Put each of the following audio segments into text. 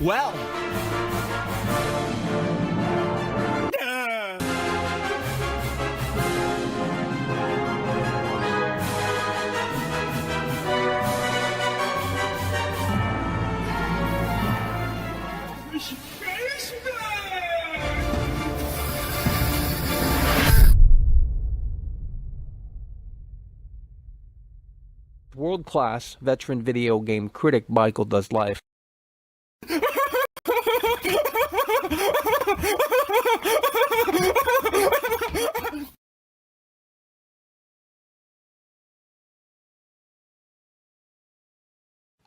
Well. World-class veteran video game critic Michael Does Life.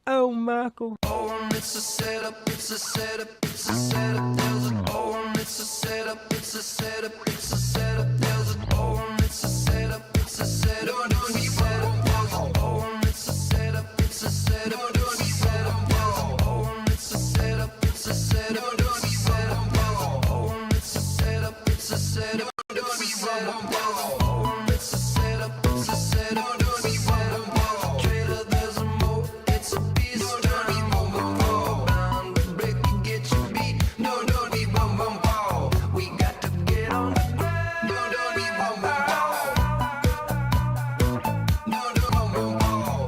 Oh, Michael. Oh, it's a setup, it's a setup, it's a setup. There's an oh, it's a setup, it's a setup, it's a setup. There's an oh, it's a setup, it's a setup. No, don't be setup. There's an oh, it's a setup, it's a setup. No, don't be setup. There's an oh, it's a setup, it's a setup. No, don't be setup. There's an oh, it's a setup, it's a setup. No, don't be setup. There's an oh, it's a setup, it's a setup. No, don't be setup. Trailer, there's a mo, it's a beast. Don't be boom boom boom. Bound to break and get you beat. No, don't be boom boom boom. We got to get on the ground. No, don't be boom boom boom. No, don't boom boom boom.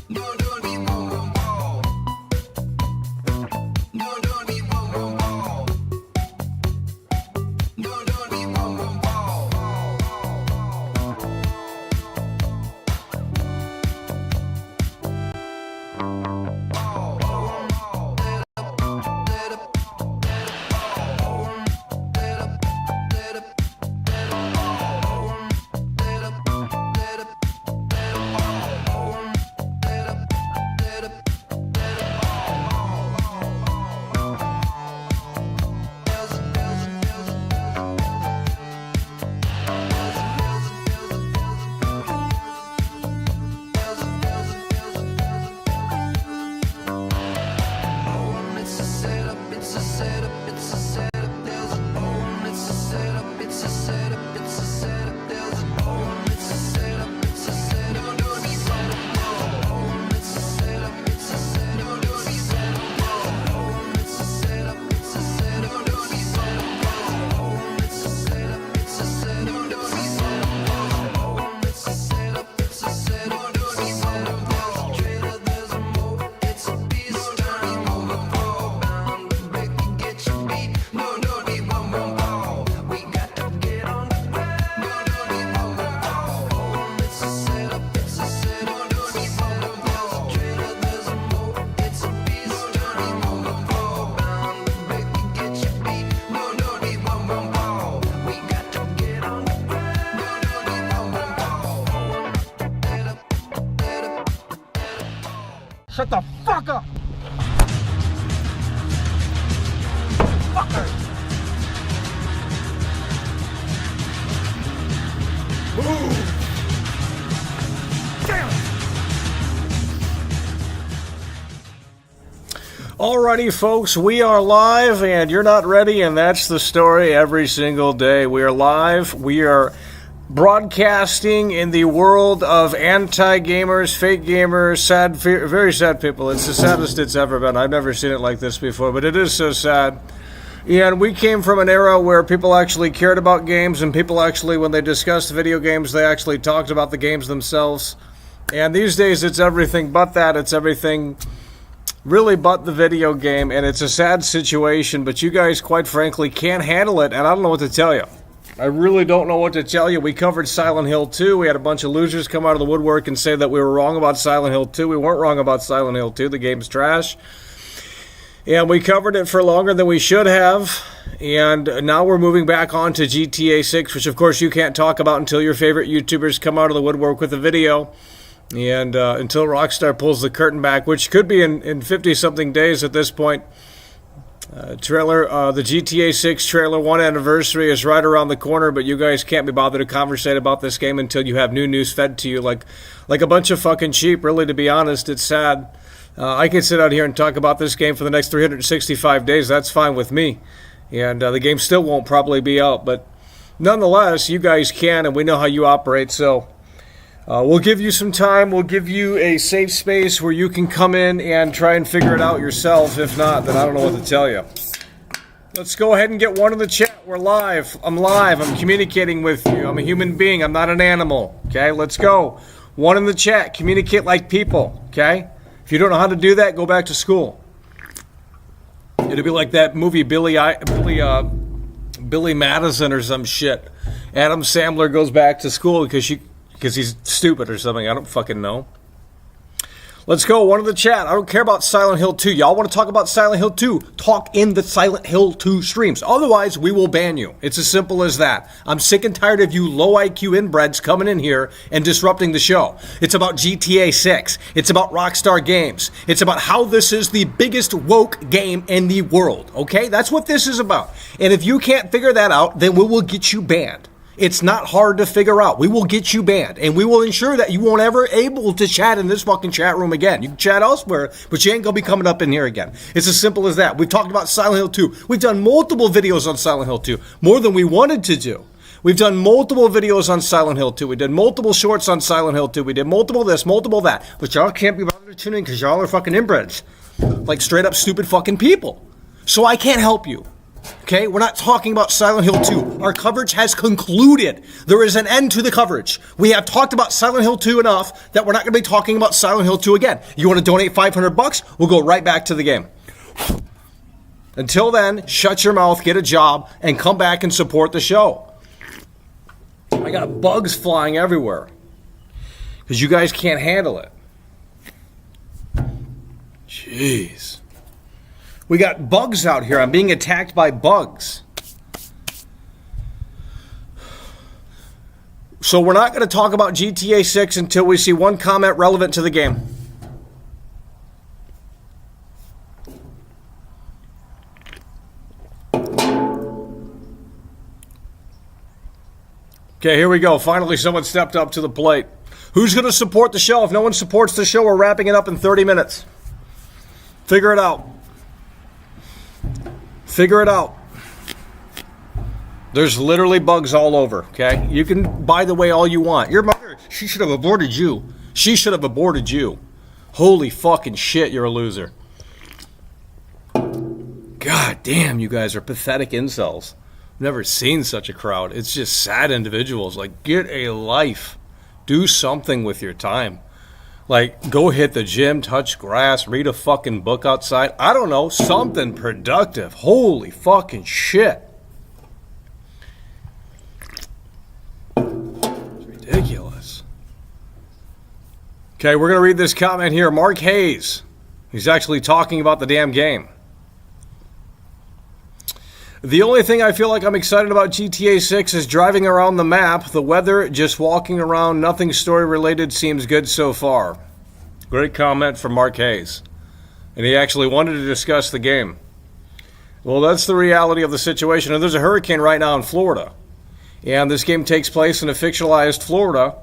No, don't be boom boom boom. No, don't be boom boom boom. No, don't be boom boom boom. It's a setup, it's a setup, it's a setup. There's an oh, it's a setup, it's a setup, it's a setup. There's an oh, it's a setup, it's a setup. No, don't be setup. Oh, it's a setup, it's a setup. No, don't be setup. Oh, it's a setup, it's a setup. No, don't be setup. Oh, it's a setup, it's a setup. No, don't be setup. Oh, it's a setup, it's a setup. No, don't be setup. Trailer, there's a mo, it's a beast. Don't be moving forward. Bound to break and get you beat. No, don't be boom boom boom. We got to get on the ground. No, don't be boom boom boom. Oh, it's a setup, it's a setup. No, don't be boom boom boom. Trailer, there's a mo, it's a beast. Don't be moving forward. Bound to break and get you beat. No, don't be boom boom boom. We got to get on the ground. No, don't be boom boom boom. Setup, setup. Shut the fuck up! Fucker! Move! Alrighty, folks, we are live, and you're not ready, and that's the story every single day. We are live. We are broadcasting in the world of anti-gamers, fake gamers, sad, very sad people. It's the saddest it's ever been. I've never seen it like this before, but it is so sad. And we came from an era where people actually cared about games, and people actually, when they discussed video games, they actually talked about the games themselves. And these days, it's everything but that. It's everything really but the video game, and it's a sad situation, but you guys, quite frankly, can't handle it, and I don't know what to tell you. I really don't know what to tell you. We covered Silent Hill 2. We had a bunch of losers come out of the woodwork and say that we were wrong about Silent Hill 2. We weren't wrong about Silent Hill 2. The game's trash. And we covered it for longer than we should have, and now we're moving back on to GTA 6, which of course you can't talk about until your favorite YouTubers come out of the woodwork with a video. And until Rockstar pulls the curtain back, which could be in 50-something days at this point. The GTA 6 trailer 1 anniversary is right around the corner, but you guys can't be bothered to conversate about this game until you have new news fed to you like a bunch of fucking sheep, really, to be honest. It's sad. I can sit out here and talk about this game for the next 365 days. That's fine with me. And the game still won't probably be out, but nonetheless, you guys can, and we know how you operate, so we'll give you some time. We'll give you a safe space where you can come in and try and figure it out yourself. If not, then I don't know what to tell you. Let's go ahead and get one in the chat. We're live. I'm live. I'm communicating with you. I'm a human being. I'm not an animal. Okay, let's go. One in the chat. Communicate like people. Okay? If you don't know how to do that, go back to school. It'll be like that movie Billy Madison or some shit. Adam Sandler goes back to school because he's stupid or something. I don't fucking know. Let's go. One in the chat. I don't care about Silent Hill 2. Y'all want to talk about Silent Hill 2? Talk in the Silent Hill 2 streams. Otherwise, we will ban you. It's as simple as that. I'm sick and tired of you low IQ inbreds coming in here and disrupting the show. It's about GTA 6. It's about Rockstar Games. It's about how this is the biggest woke game in the world. Okay? That's what this is about. And if you can't figure that out, then we will get you banned. It's not hard to figure out. We will get you banned, and we will ensure that you won't ever able to chat in this fucking chat room again. You can chat elsewhere, but you ain't gonna be coming up in here again. It's as simple as that. We've talked about Silent Hill 2. We've done multiple videos on Silent Hill 2, more than we wanted to do. We've done multiple videos on Silent Hill 2. We did multiple shorts on Silent Hill 2. We did multiple this, multiple that. But y'all can't be bothered to tune in because y'all are fucking inbreds. Like straight up stupid fucking people. So I can't help you. Okay, we're not talking about Silent Hill 2. Our coverage has concluded. There is an end to the coverage. We have talked about Silent Hill 2 enough that we're not going to be talking about Silent Hill 2 again. You want to donate $500? We'll go right back to the game. Until then, shut your mouth, get a job, and come back and support the show. I got bugs flying everywhere because you guys can't handle it. Jeez. We got bugs out here. I'm being attacked by bugs. So we're not going to talk about GTA 6 until we see one comment relevant to the game. Okay, here we go. Finally, someone stepped up to the plate. Who's going to support the show? If no one supports the show, we're wrapping it up in 30 minutes. Figure it out. Figure it out. There's literally bugs all over, okay? You can buy the way all you want. Your mother, she should have aborted you. She should have aborted you. Holy fucking shit, you're a loser. God damn, you guys are pathetic incels. I've never seen such a crowd. It's just sad individuals. Like, get a life. Do something with your time. Like, go hit the gym, touch grass, read a fucking book outside. I don't know, something productive. Holy fucking shit. It's ridiculous. Okay, we're going to read this comment here. Mark Hayes. He's actually talking about the damn game. The only thing I feel like I'm excited about GTA 6 is driving around the map. The weather, just walking around, nothing story related seems good so far. Great comment from Mark Hayes. And he actually wanted to discuss the game. Well, that's the reality of the situation. And there's a hurricane right now in Florida. And this game takes place in a fictionalized Florida.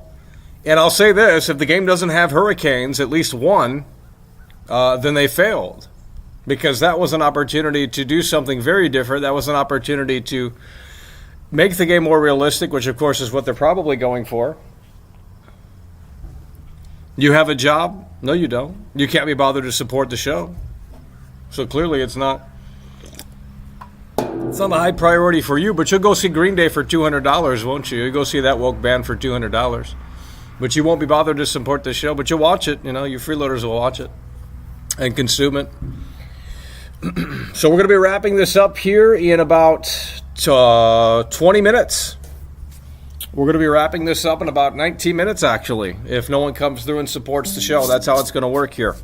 And I'll say this, if the game doesn't have hurricanes, at least one, then they failed. because that was an opportunity to do something very different. That was an opportunity to make the game more realistic, which of course is what they're probably going for. You have a job? No, you don't. You can't be bothered to support the show. So clearly it's not a high priority for you, but you'll go see Green Day for $200, won't you? You'll go see that woke band for $200. But you won't be bothered to support the show, but you'll watch it. You know, you freeloaders will watch it and consume it. So we're going to be wrapping this up here in about 20 minutes. We're going to be wrapping this up in about 19 minutes, actually, if no one comes through and supports the show. That's how it's going to work here.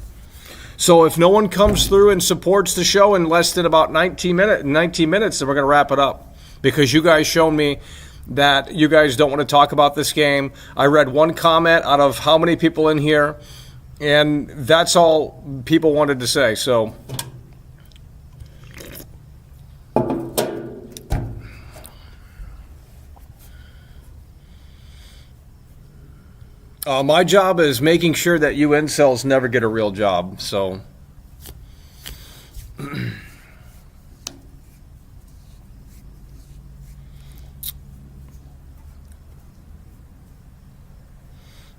So if no one comes through and supports the show in less than about 19 minutes, then we're going to wrap it up. Because you guys shown me that you guys don't want to talk about this game. I read one comment out of how many people in here, and that's all people wanted to say. So my job is making sure that you incels never get a real job. So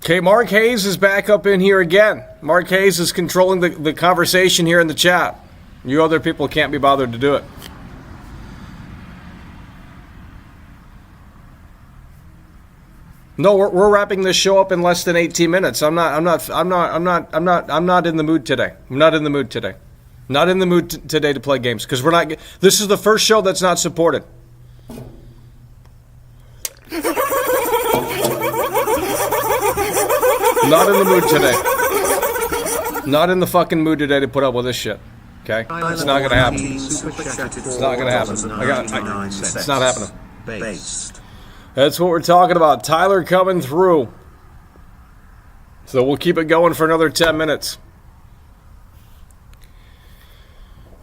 okay, Mark Hayes is back up in here again. Mark Hayes is controlling the conversation here in the chat. You other people can't be bothered to do it. No, we're wrapping this show up in less than 18 minutes. I'm not in the mood today. I'm not in the mood today. Not in the mood today to play games because we're not. This is the first show that's not supported. Not in the mood today. Not in the fucking mood today to put up with this shit. Okay? It's not gonna happen. It's not gonna happen. It's not happening. That's what we're talking about. Tyler coming through. So we'll keep it going for another 10 minutes.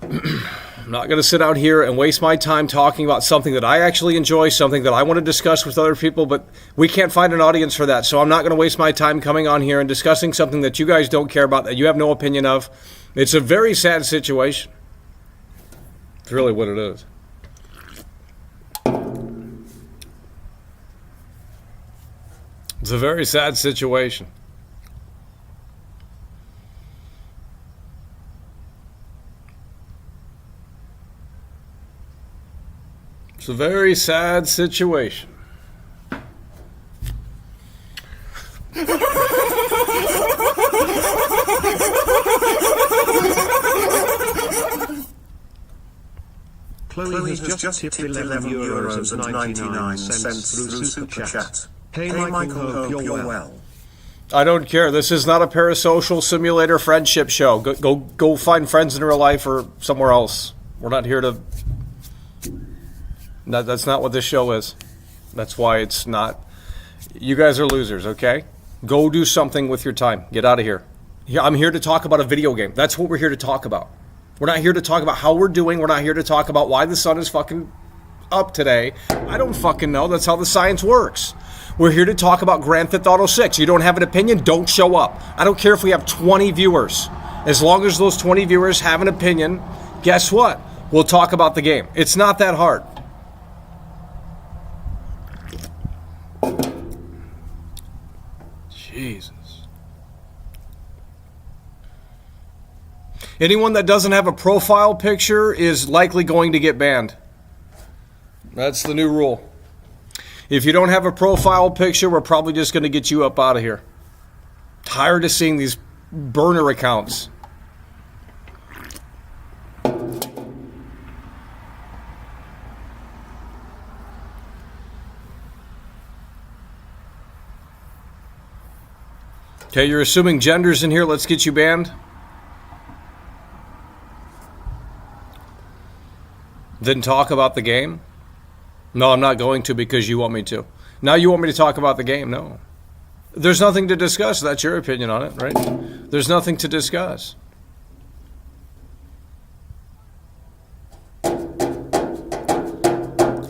I'm not going to sit out here and waste my time talking about something that I actually enjoy, something that I want to discuss with other people, but we can't find an audience for that. So I'm not going to waste my time coming on here and discussing something that you guys don't care about, that you have no opinion of. It's a very sad situation. It's really what it is. It's a very sad situation. It's a very sad situation. Chloe has just tipped 11 euros and 99 cents through Super Chat. Hey Michael, hope you're well. I don't care. This is not a parasocial simulator friendship show. Go find friends in real life or somewhere else. We're not here to... That's not what this show is. That's why it's not... You guys are losers, okay? Go do something with your time. Get out of here. I'm here to talk about a video game. That's what we're here to talk about. We're not here to talk about how we're doing. We're not here to talk about why the sun is fucking up today. I don't fucking know. That's how the science works. We're here to talk about Grand Theft Auto 6. You don't have an opinion? Don't show up. I don't care if we have 20 viewers. As long as those 20 viewers have an opinion, guess what? We'll talk about the game. It's not that hard. Jesus. Anyone that doesn't have a profile picture is likely going to get banned. That's the new rule. If you don't have a profile picture, we're probably just going to get you up out of here. Tired of seeing these burner accounts. Okay, you're assuming genders in here. Let's get you banned. Then talk about the game? No, I'm not going to because you want me to. Now you want me to talk about the game? No. There's nothing to discuss. That's your opinion on it, right? There's nothing to discuss.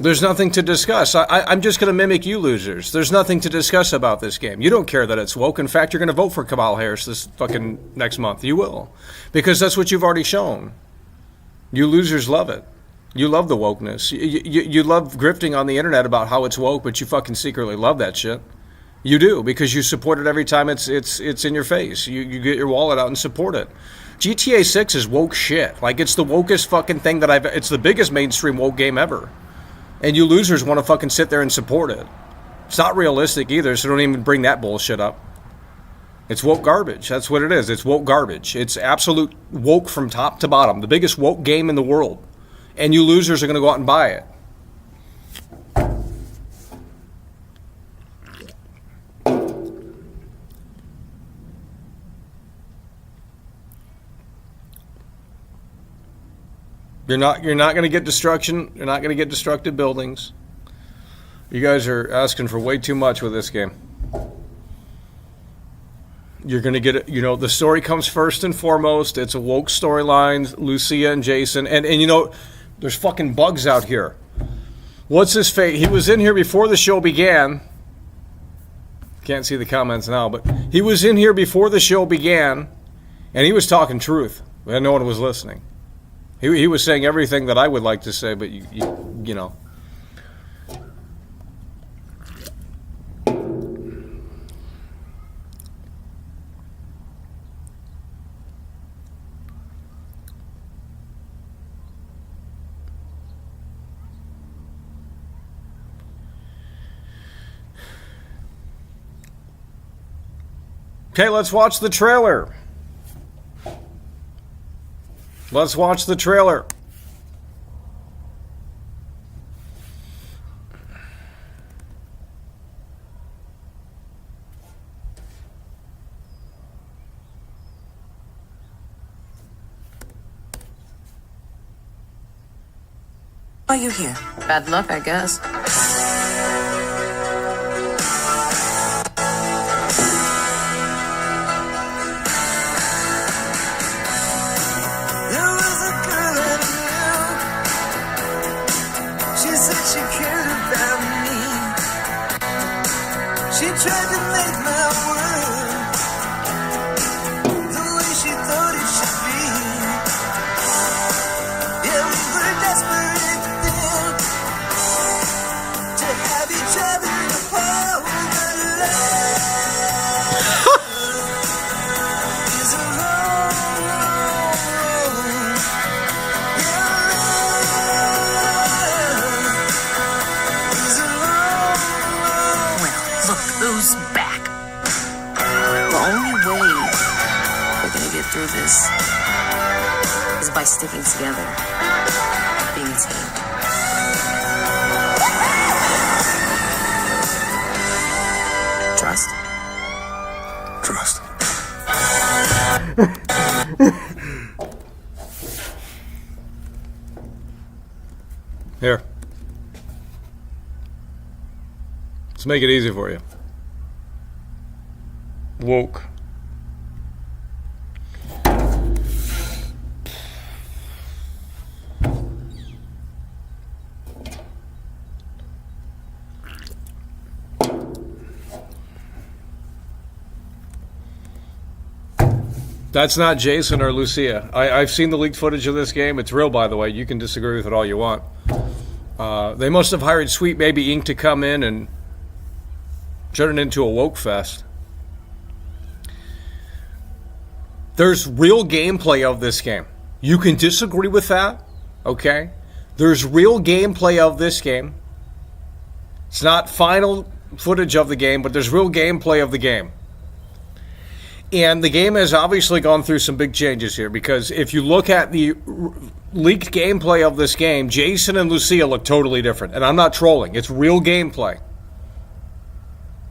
There's nothing to discuss. I'm just going to mimic you losers. There's nothing to discuss about this game. You don't care that it's woke. In fact, you're going to vote for Kamala Harris this fucking next month. You will. Because that's what you've already shown. You losers love it. You love the wokeness. You love grifting on the internet about how it's woke, but you fucking secretly love that shit. You do, because you support it every time it's in your face. You get your wallet out and support it. GTA 6 is woke shit. Like, it's the wokest fucking thing that it's the biggest mainstream woke game ever. And you losers want to fucking sit there and support it. It's not realistic either, so don't even bring that bullshit up. It's woke garbage. That's what it is. It's woke garbage. It's absolute woke from top to bottom. The biggest woke game in the world. And you losers are going to go out and buy it. You're not going to get destruction. You're not going to get destructive buildings. You guys are asking for way too much with this game. You're going to get it. You know, the story comes first and foremost. It's a woke storyline. Lucia and Jason. And you know, there's fucking bugs out here. What's his fate? He was in here before the show began. Can't see the comments now, but he was in here before the show began, and he was talking truth. And no one was listening. He was saying everything that I would like to say, but you know. Okay, let's watch the trailer. Let's watch the trailer. Why are you here? Bad luck, I guess. There was a girl I knew. She said she cared about me. She tried to make my world the way she thought it should be. Yeah, we were desperate then to have each other apart. But love is a long, long road. Yeah, love is a long, long Well, look who's back. The only way we're gonna get through this is by sticking together, being a team. Trust? trust. Here. Let's make it easy for you. Woke. That's not Jason or Lucia. I've seen the leaked footage of this game. It's real, by the way. You can disagree with it all you want. They must have hired Sweet Baby Inc. to come in and turn it into a woke fest. There's real gameplay of this game. You can disagree with that, okay? There's real gameplay of this game. It's not final footage of the game, but there's real gameplay of the game. And the game has obviously gone through some big changes here, because if you look at the leaked gameplay of this game, Jason and Lucia look totally different. And I'm not trolling. It's real gameplay.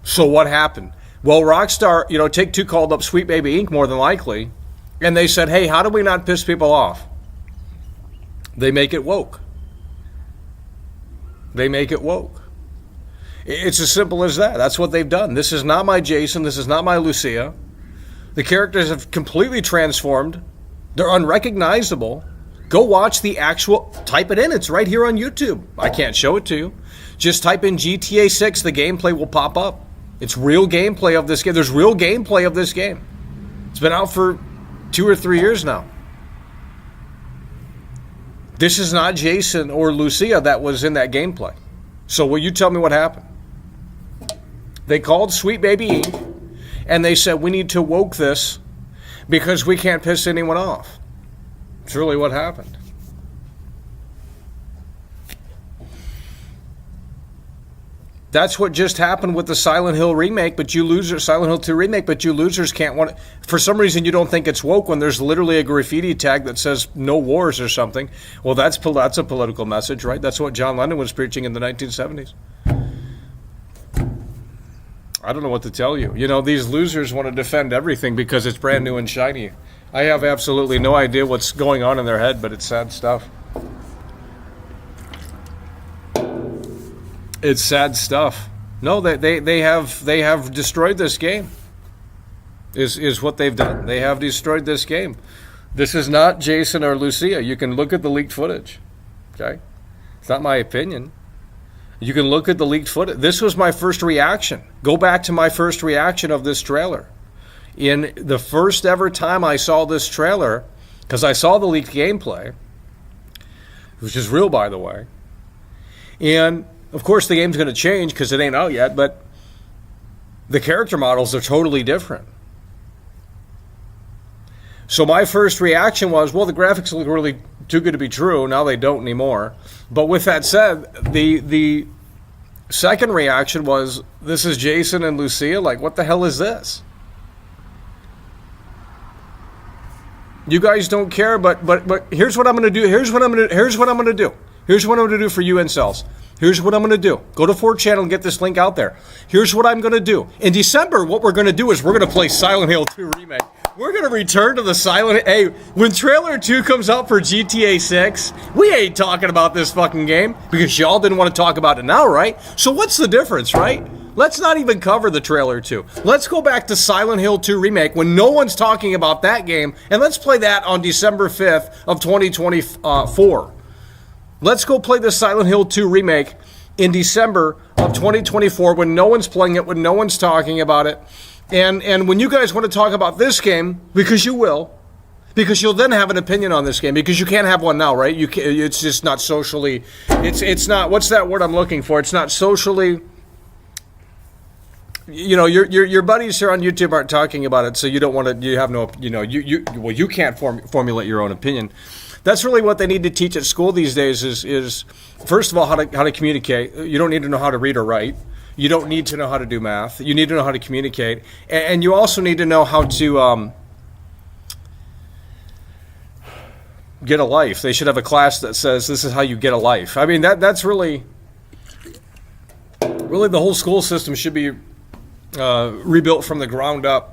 So what happened? Well, Rockstar, Take-Two called up Sweet Baby Inc. more than likely, and they said, hey, how do we not piss people off? They make it woke. They make it woke. It's as simple as that. That's what they've done. This is not my Jason. This is not my Lucia. The characters have completely transformed. They're unrecognizable. Go watch the actual... Type it in. It's right here on YouTube. I can't show it to you. Just type in GTA 6. The gameplay will pop up. It's real gameplay of this game. There's real gameplay of this game. It's been out for 2 or 3 years now. This is not Jason or Lucia that was in that gameplay. So will you tell me what happened? They called Sweet Baby Inc. and they said, we need to woke this because we can't piss anyone off. It's really what happened. That's what just happened with the Silent Hill remake, but you losers, Silent Hill 2 remake, but you losers can't want it. For some reason, you don't think it's woke when there's literally a graffiti tag that says no wars or something. Well, that's a political message, right? That's what John Lennon was preaching in the 1970s. I don't know what to tell you. You know, these losers want to defend everything because it's brand new and shiny. I have absolutely no idea what's going on in their head, but it's sad stuff. It's sad stuff. No, they have destroyed this game. Is what they've done. They have destroyed this game. This is not Jason or Lucia. You can look at the leaked footage. Okay? It's not my opinion. You can look at the leaked footage. This was my first reaction. Go back to my first reaction of this trailer. In the first ever time I saw this trailer, because I saw the leaked gameplay, which is real, by the way, and of course, the game's going to change because it ain't out yet, but the character models are totally different. So my first reaction was, well, the graphics look really too good to be true. Now they don't anymore. But with that said, the second reaction was, this is Jason and Lucia? Like, what the hell is this? You guys don't care, but here's what I'm going to do. Here's what I'm going to do for you incels. Here's what I'm going to do. Go to 4chan and get this link out there. Here's what I'm going to do. In December, what we're going to do is we're going to play Silent Hill 2 Remake. We're going to return to the Silent... Hey, when Trailer 2 comes out for GTA 6, we ain't talking about this fucking game because y'all didn't want to talk about it now, right? So what's the difference, right? Let's not even cover the Trailer 2. Let's go back to Silent Hill 2 Remake when no one's talking about that game, and let's play that on December 5th of 2024. Let's go play the Silent Hill 2 remake in December of 2024 when no one's playing it, when no one's talking about it. And when you guys want to talk about this game, because you will, because you'll then have an opinion on this game, because you can't have one now, right? You can't, it's just not socially, it's not, what's that word I'm looking for? It's not socially, you know, your buddies here on YouTube aren't talking about it, so you don't want to, you have no, you know, you can't formulate your own opinion. That's really what they need to teach at school these days is first of all, how to communicate. You don't need to know how to read or write. You don't need to know how to do math. You need to know how to communicate. And you also need to know how to get a life. They should have a class that says this is how you get a life. I mean, that's really the whole school system should be rebuilt from the ground up.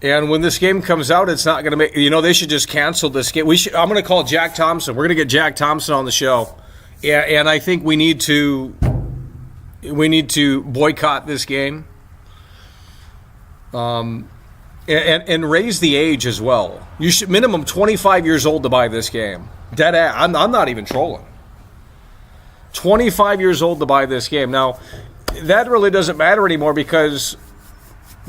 And when this game comes out, it's not going to make... You know, they should just cancel this game. I'm going to call Jack Thompson. We're going to get Jack Thompson on the show. And I think we need to boycott this game. And raise the age as well. You should minimum 25 years old to buy this game. Dead ass. I'm not even trolling. 25 years old to buy this game. Now, that really doesn't matter anymore because...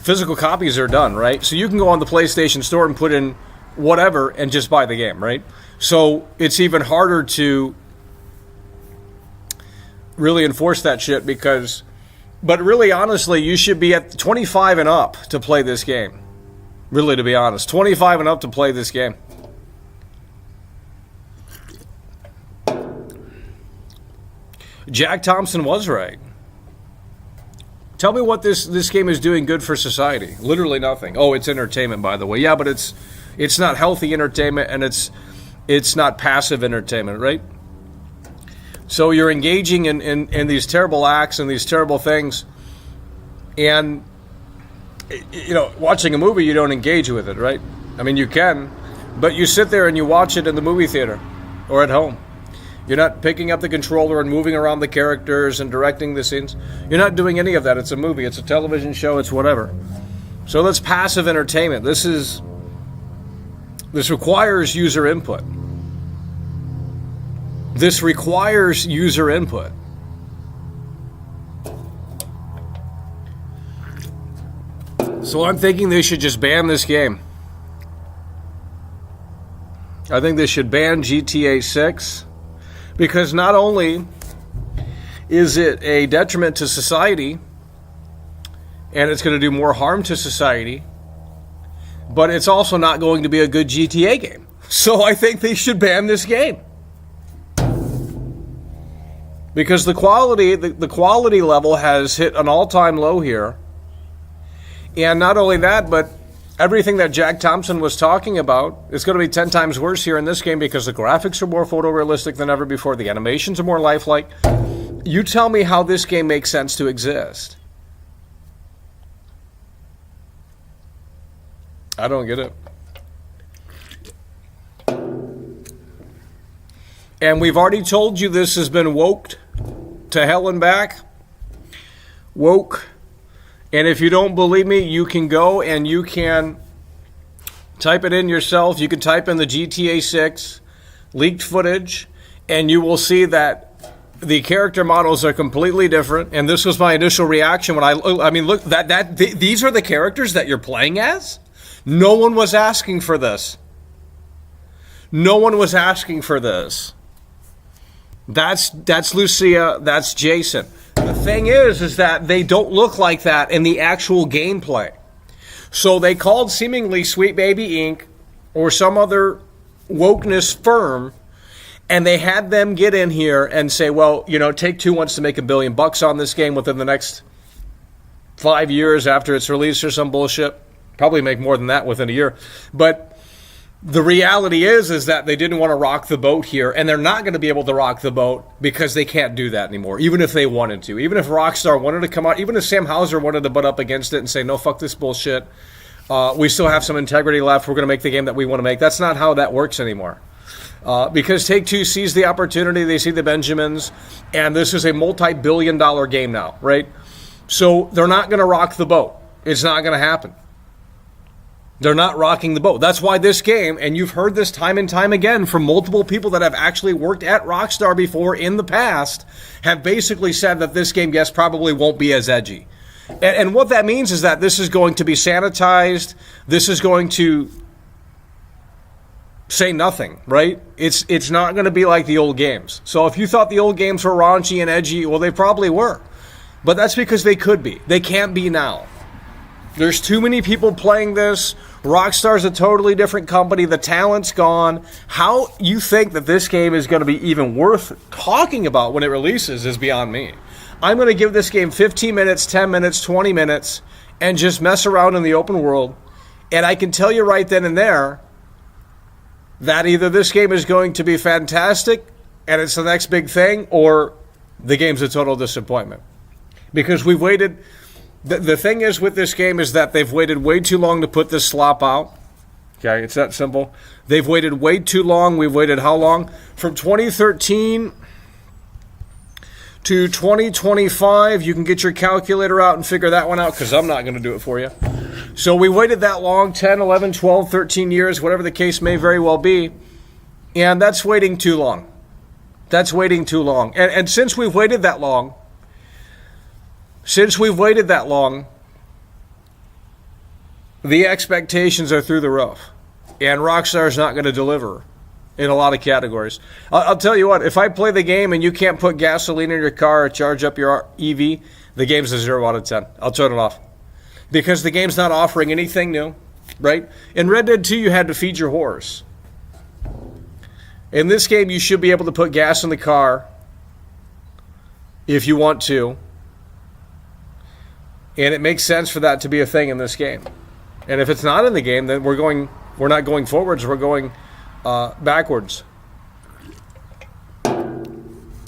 physical copies are done, right? So you can go on the PlayStation Store and put in whatever and just buy the game, right? So it's even harder to really enforce that shit because... But really, honestly, you should be at 25 and up to play this game. Really, to be honest. 25 and up to play this game. Jack Thompson was right. Tell me what this game is doing good for society. Literally nothing. Oh, it's entertainment, by the way. Yeah, but it's not healthy entertainment, and it's not passive entertainment, right? So you're engaging in these terrible acts and these terrible things, and you know, watching a movie, you don't engage with it, right? I mean, you can, but you sit there and you watch it in the movie theater or at home. You're not picking up the controller and moving around the characters and directing the scenes. You're not doing any of that. It's a movie. It's a television show. It's whatever. So that's passive entertainment. This requires user input. This requires user input. So I'm thinking they should just ban this game. I think they should ban GTA 6 because not only is it a detriment to society and it's going to do more harm to society, but it's also not going to be a good GTA game. So I think they should ban this game. Because the quality level has hit an all-time low here. And not only that, but everything that Jack Thompson was talking about is going to be 10 times worse here in this game because the graphics are more photorealistic than ever before. The animations are more lifelike. You tell me how this game makes sense to exist. I don't get it. And we've already told you this has been woked to hell and back. Woke. And if you don't believe me, you can go and you can type it in yourself. You can type in the GTA 6 leaked footage, and you will see that the character models are completely different. And this was my initial reaction when I mean, look, these are the characters that you're playing as? No one was asking for this. No one was asking for this. That's Lucia, that's Jason. The thing is that they don't look like that in the actual gameplay. So they called seemingly Sweet Baby Inc. or some other wokeness firm, and they had them get in here and say, well, you know, Take-Two wants to make $1 billion on this game within the next 5 years after its release or some bullshit. Probably make more than that within a year. But the reality is that they didn't want to rock the boat here, and they're not going to be able to rock the boat because they can't do that anymore, even if they wanted to. Even if Rockstar wanted to come out, even if Sam Houser wanted to butt up against it and say, no, fuck this bullshit, we still have some integrity left, we're going to make the game that we want to make. That's not how that works anymore. Because Take-Two sees the opportunity, they see the Benjamins, and this is a multi-billion-dollar game now, right? So they're not going to rock the boat. It's not going to happen. They're not rocking the boat. That's why this game, and you've heard this time and time again from multiple people that have actually worked at Rockstar before in the past, have basically said that this game, yes, probably won't be as edgy. And what that means is that this is going to be sanitized. This is going to say nothing, right? It's not going to be like the old games. So if you thought the old games were raunchy and edgy, well, they probably were. But that's because they could be. They can't be now. There's too many people playing this. Rockstar's a totally different company. The talent's gone. How you think that this game is going to be even worth talking about when it releases is beyond me. I'm going to give this game 15 minutes, 10 minutes, 20 minutes, and just mess around in the open world. And I can tell you right then and there that either this game is going to be fantastic and it's the next big thing, or the game's a total disappointment. Because we've waited... The thing is with this game is that they've waited way too long to put this slop out. Okay, it's that simple. They've waited way too long. We've waited how long? From 2013 to 2025. You can get your calculator out and figure that one out because I'm not going to do it for you. So we waited that long, 10, 11, 12, 13 years, whatever the case may very well be. And that's waiting too long. That's waiting too long. And since we've waited that long, the expectations are through the roof. And Rockstar's not going to deliver in a lot of categories. I'll tell you what, if I play the game and you can't put gasoline in your car or charge up your EV, the game's a 0 out of 10. I'll turn it off. Because the game's not offering anything new, right? In Red Dead 2, you had to feed your horse. In this game, you should be able to put gas in the car if you want to. And it makes sense for that to be a thing in this game. And if it's not in the game, then we're not going forwards, we're going backwards.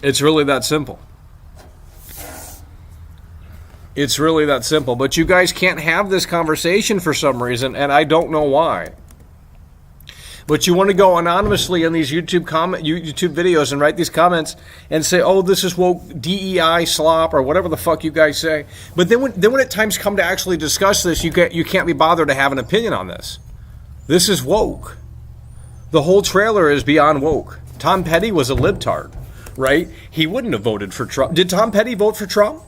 It's really that simple. It's really that simple. But you guys can't have this conversation for some reason, and I don't know why. But you want to go anonymously in these YouTube videos and write these comments and say, oh, this is woke DEI slop or whatever the fuck you guys say. But then when at times come to actually discuss this, you can't be bothered to have an opinion on this. This is woke. The whole trailer is beyond woke. Tom Petty was a libtard, right? He wouldn't have voted for Trump. Did Tom Petty vote for Trump?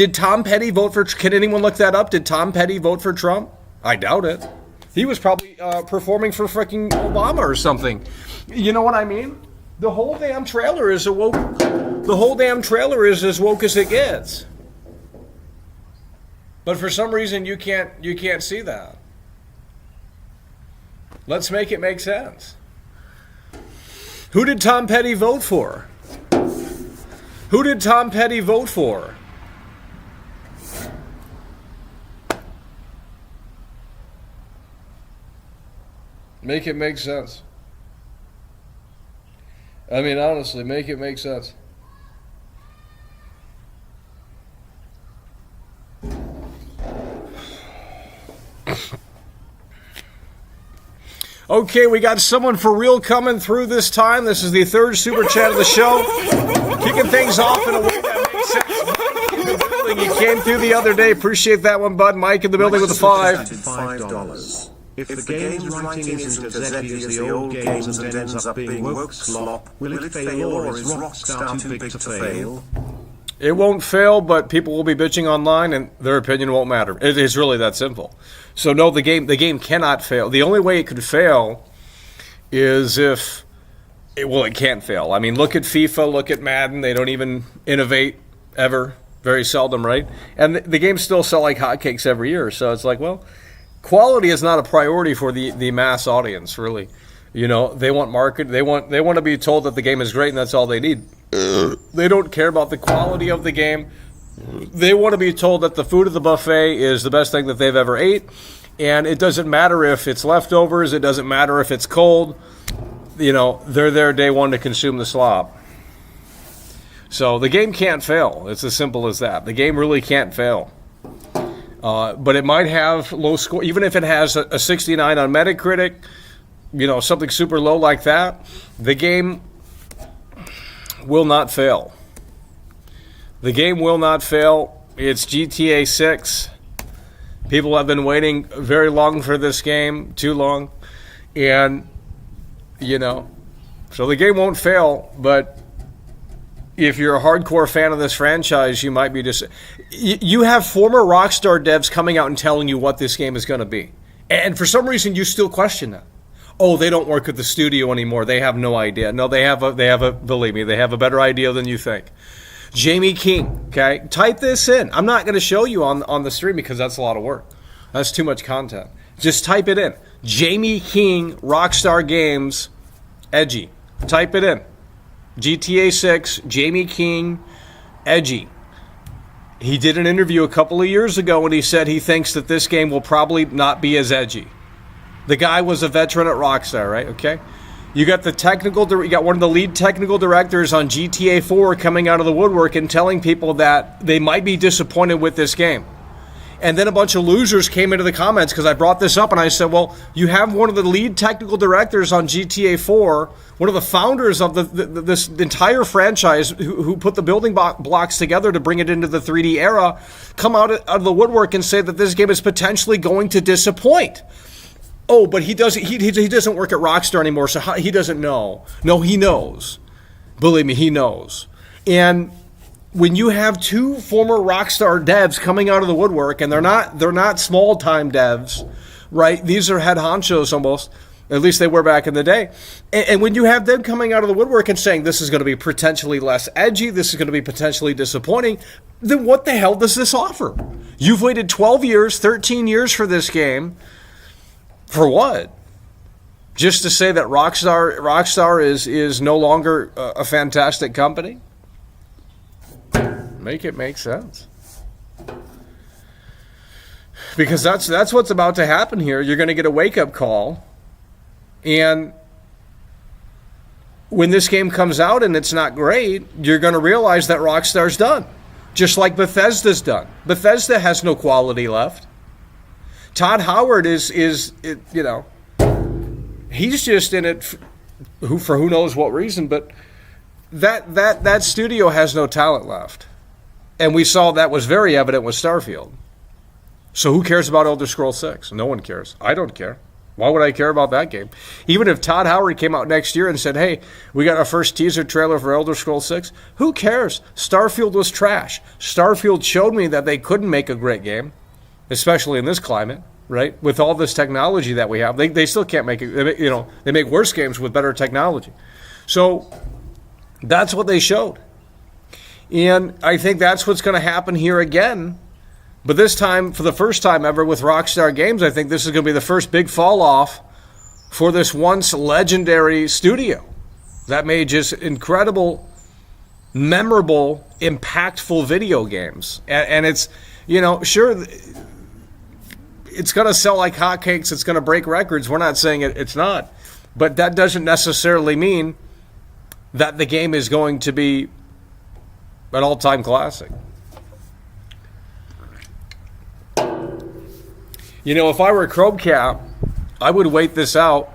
Did Tom Petty vote for... Can anyone look that up? Did Tom Petty vote for Trump? I doubt it. He was probably performing for freaking Obama or something. You know what I mean? The whole damn trailer is woke. The whole damn trailer is as woke as it gets. But for some reason you can't see that. Let's make it make sense. Who did Tom Petty vote for? Who did Tom Petty vote for? Make it make sense. I mean, honestly, make it make sense. Okay, we got someone for real coming through this time. This is the third super chat of the show. Kicking things off in a way that makes sense. Mike in the building. You came through the other day. Appreciate that one, bud. Mike in the building with a $5. If the game's writing isn't as edgy as the old games and ends up being woke slop, will it fail or is Rockstar too big to fail? It won't fail, but people will be bitching online and their opinion won't matter. It is really that simple. So no, the game cannot fail. The only way it could fail is if... it can't fail. I mean, look at FIFA, look at Madden. They don't even innovate ever. Very seldom, right? And the games still sell like hotcakes every year. So it's like, well... quality is not a priority for the mass audience, really. You know, they want market. They want to be told that the game is great, and that's all they need. They don't care about the quality of the game. They want to be told that the food at the buffet is the best thing that they've ever ate, and it doesn't matter if it's leftovers. It doesn't matter if it's cold. You know, they're there day one to consume the slop. So the game can't fail. It's as simple as that. The game really can't fail. But it might have low score, even if it has a 69 on Metacritic, you know, something super low like that, the game will not fail. The game will not fail. It's GTA 6. People have been waiting very long for this game, too long. And, you know, so the game won't fail, but if you're a hardcore fan of this franchise, you might be you have former Rockstar devs coming out and telling you what this game is going to be. And for some reason, you still question that. Oh, they don't work at the studio anymore. They have no idea. No, believe me, they have a better idea than you think. Jamie King, okay? Type this in. I'm not going to show you on the stream because that's a lot of work. That's too much content. Just type it in. Jamie King, Rockstar Games, edgy. Type it in. GTA 6, Jamie King, edgy. He did an interview a couple of years ago and he said he thinks that this game will probably not be as edgy. The guy was a veteran at Rockstar, right? Okay. You got you got one of the lead technical directors on GTA 4 coming out of the woodwork and telling people that they might be disappointed with this game. And then a bunch of losers came into the comments because I brought this up and I said, well, you have one of the lead technical directors on GTA 4, one of the founders of this entire franchise who put the building blocks together to bring it into the 3D era, come out of the woodwork and say that this game is potentially going to disappoint. Oh, but he doesn't work at Rockstar anymore, so he doesn't know. No, he knows. Believe me, he knows. And when you have two former Rockstar devs coming out of the woodwork, and they're not small time devs, right? These are head honchos almost. At least they were back in the day. And when you have them coming out of the woodwork and saying this is going to be potentially less edgy, this is going to be potentially disappointing, then what the hell does this offer? You've waited 12 years, 13 years for this game. For what? Just to say that Rockstar is no longer a fantastic company? Make it make sense. Because that's what's about to happen here. You're going to get a wake-up call. And when this game comes out and it's not great, you're going to realize that Rockstar's done. Just like Bethesda's done. Bethesda has no quality left. Todd Howard is he's just in it for who knows what reason, but that studio has no talent left. And we saw that was very evident with Starfield. So who cares about Elder Scrolls 6? No one cares. I don't care. Why would I care about that game? Even if Todd Howard came out next year and said, hey, we got our first teaser trailer for Elder Scrolls 6, who cares? Starfield was trash. Starfield showed me that they couldn't make a great game, especially in this climate, right? With all this technology that we have, they still can't make it. You know, they make worse games with better technology. So that's what they showed. And I think that's what's going to happen here again. But this time, for the first time ever with Rockstar Games, I think this is going to be the first big fall off for this once legendary studio that made just incredible, memorable, impactful video games. And it's, you know, sure, it's going to sell like hotcakes. It's going to break records. We're not saying it's not. But that doesn't necessarily mean that the game is going to be an all-time classic. You know, if I were Chromecap, I would wait this out,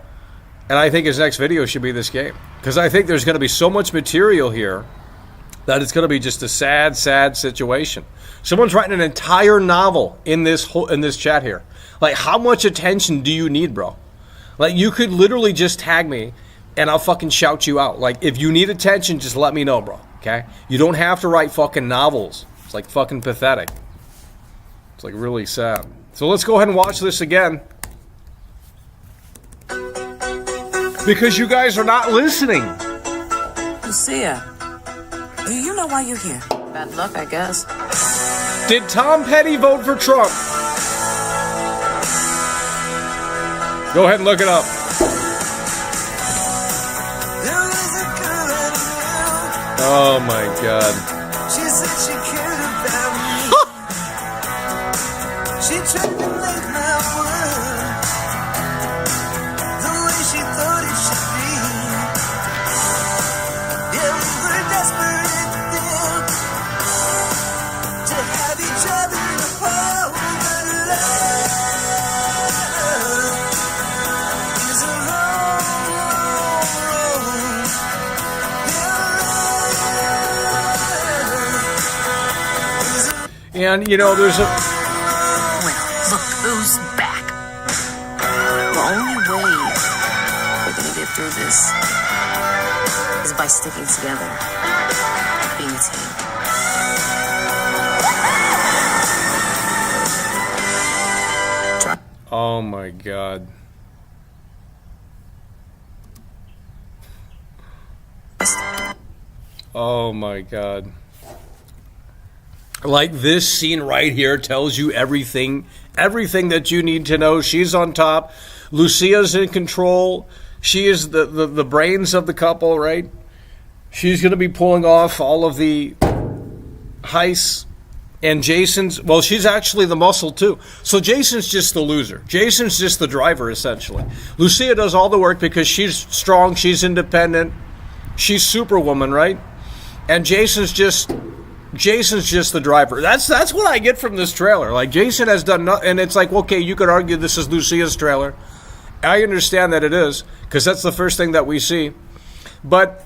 and I think his next video should be this game. Because I think there's going to be so much material here that it's going to be just a sad, sad situation. Someone's writing an entire novel in this chat here. Like, how much attention do you need, bro? Like, you could literally just tag me, and I'll fucking shout you out. Like, if you need attention, just let me know, bro, okay? You don't have to write fucking novels. It's, like, fucking pathetic. It's, like, really sad. So let's go ahead and watch this again. Because you guys are not listening. Lucia, do you know why you're here? Bad luck, I guess. Did Tom Petty vote for Trump? Go ahead and look it up. Oh my God. She said she cared about me. She tried to make my world the way she thought it should be. Yeah, we were desperate then to have each other in a power, but love is a long, long road. And, you know, there's a... Look who's back. The only way we're gonna get through this is by sticking together, being a team. Oh my God. Oh my God. Like, this scene right here tells you everything that you need to know. She's on top. Lucia's in control. She is the brains of the couple, right? She's going to be pulling off all of the heists. And Jason's, well, she's actually the muscle too. So Jason's just the loser. Jason's just the driver, essentially. Lucia does all the work because she's strong, she's independent, she's Superwoman, right? And Jason's just the driver. That's what I get from this trailer. Like, Jason has done nothing, and it's like, okay, you could argue this is Lucia's trailer. I understand that it is, because that's the first thing that we see. But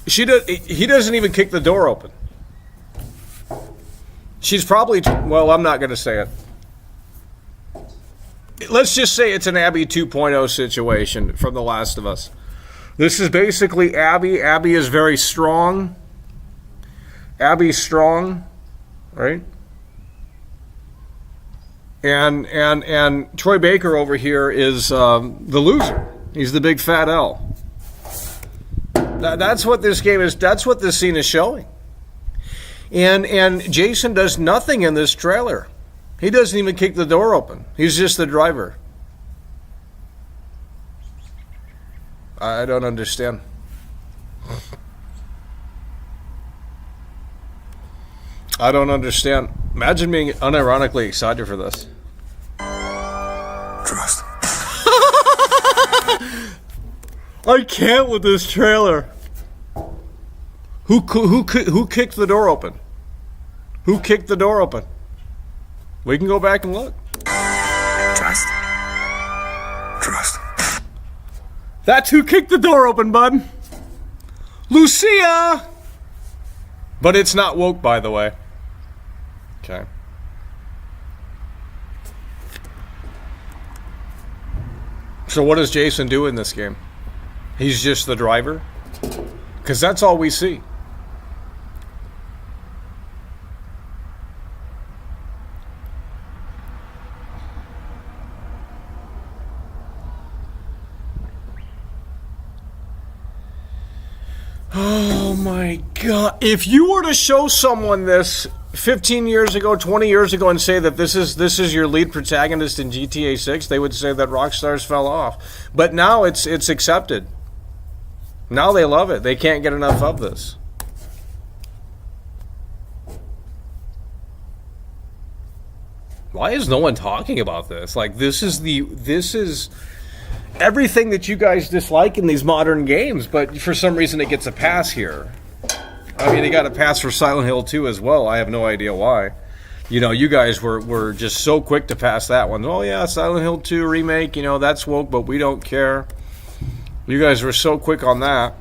he doesn't even kick the door open. She's probably, well, I'm not going to say it. Let's just say it's an Abby 2.0 situation from The Last of Us. This is basically Abby. Abby is very strong. Abby's strong, right? And Troy Baker over here is the loser. He's the big fat L. That's what this game is. That's what this scene is showing. And Jason does nothing in this trailer. He doesn't even kick the door open. He's just the driver. I don't understand. I don't understand. Imagine being unironically excited for this. Trust. I can't with this trailer. Who kicked the door open? Who kicked the door open? We can go back and look. Trust. Trust. That's who kicked the door open, bud. Lucia! But it's not woke, by the way. Okay. So what does Jason do in this game? He's just the driver? Because that's all we see. Oh my God. If you were to show someone this 15 years ago, 20 years ago, and say that this is your lead protagonist in GTA 6, they would say that Rockstar's fell off. But now it's accepted. Now they love it. They can't get enough of this. Why is no one talking about this? Like, this is everything that you guys dislike in these modern games, but for some reason it gets a pass here. I mean, it got a pass for Silent Hill 2 as well. I have no idea why. You know, you guys were just so quick to pass that one. Oh yeah, Silent Hill 2 remake, you know, that's woke, but we don't care. You guys were so quick on that.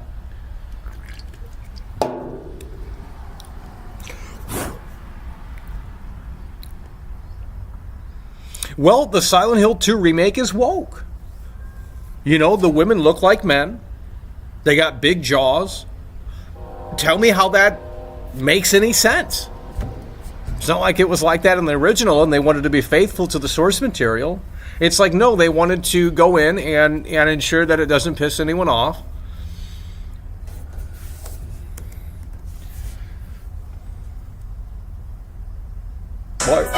Well, the Silent Hill 2 remake is woke. You know, the women look like men. They got big jaws. Tell me how that makes any sense. It's not like it was like that in the original and they wanted to be faithful to the source material. It's like, no, they wanted to go in and ensure that it doesn't piss anyone off. What?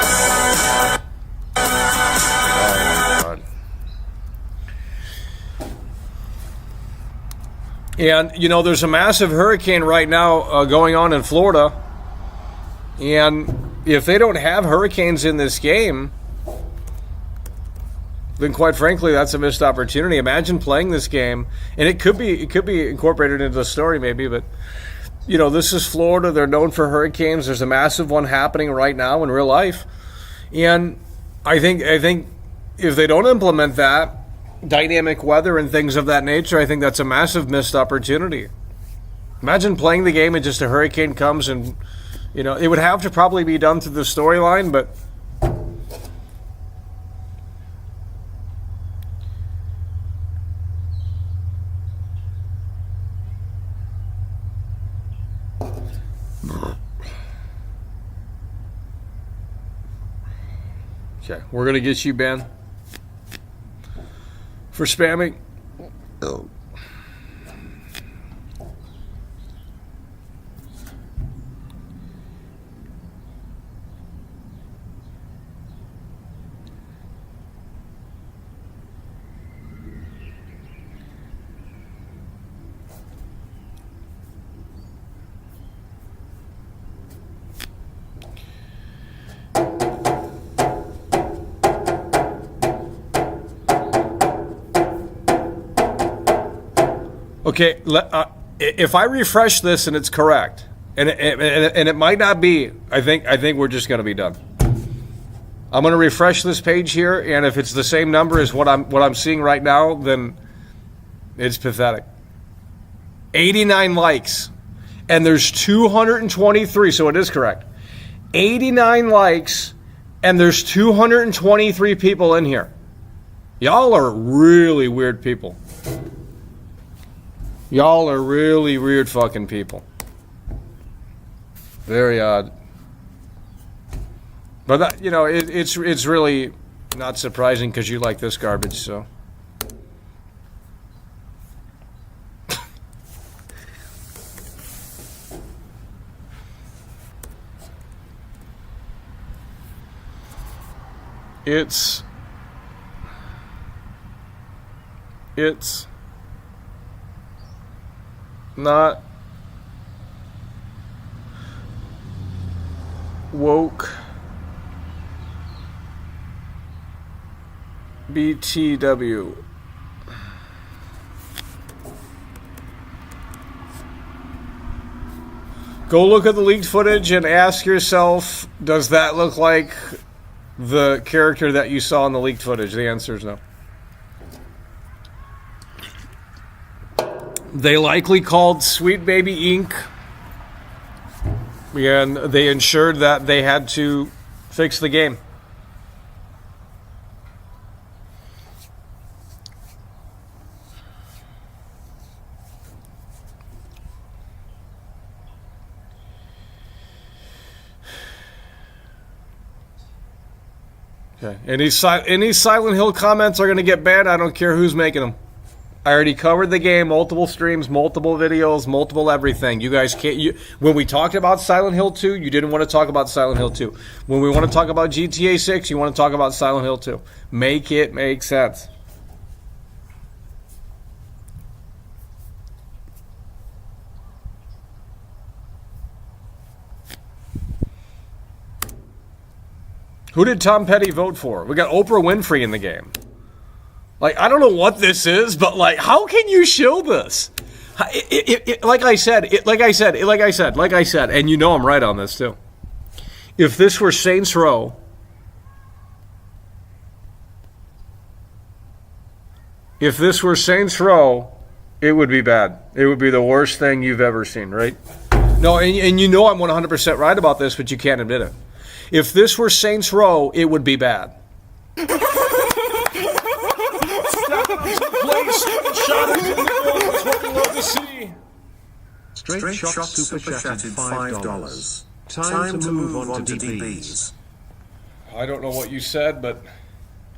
And, you know, there's a massive hurricane right now going on in Florida. And if they don't have hurricanes in this game, then quite frankly, that's a missed opportunity. Imagine playing this game. And it could be incorporated into the story maybe, but, you know, this is Florida. They're known for hurricanes. There's a massive one happening right now in real life. And I think if they don't implement that, dynamic weather and things of that nature, I think that's a massive missed opportunity. Imagine playing the game and just a hurricane comes and, you know, it would have to probably be done through the storyline, but okay, we're gonna get you banned for spamming. Oh. Okay, if I refresh this and it's correct, and it might not be, I think we're just going to be done. I'm going to refresh this page here, and if it's the same number as what I'm seeing right now, then it's pathetic. 89 likes, and there's 223, so it is correct. 89 likes, and there's 223 people in here. Y'all are really weird people. Y'all are really weird fucking people. Very odd. But that, you know, it's really not surprising because you like this garbage, so. It's not woke BTW. Go look at the leaked footage and ask yourself, does that look like the character that you saw in the leaked footage? The answer is no. They likely called Sweet Baby Inc. and they ensured that they had to fix the game. Okay. Any Silent Hill comments are going to get banned. I don't care who's making them. I already covered the game, multiple streams, multiple videos, multiple everything. You guys can't... when we talked about Silent Hill 2, you didn't want to talk about Silent Hill 2. When we want to talk about GTA 6, you want to talk about Silent Hill 2. Make it make sense. Who did Tom Petty vote for? We got Oprah Winfrey in the game. Like, I don't know what this is, but, like, how can you show this? Like I said, and you know I'm right on this, too. If this were Saints Row, it would be bad. It would be the worst thing you've ever seen, right? No, and you know I'm 100% right about this, but you can't admit it. If this were Saints Row, it would be bad. Straight Shot Super Chatted $5. Time to move on to DBs. I don't know what you said, but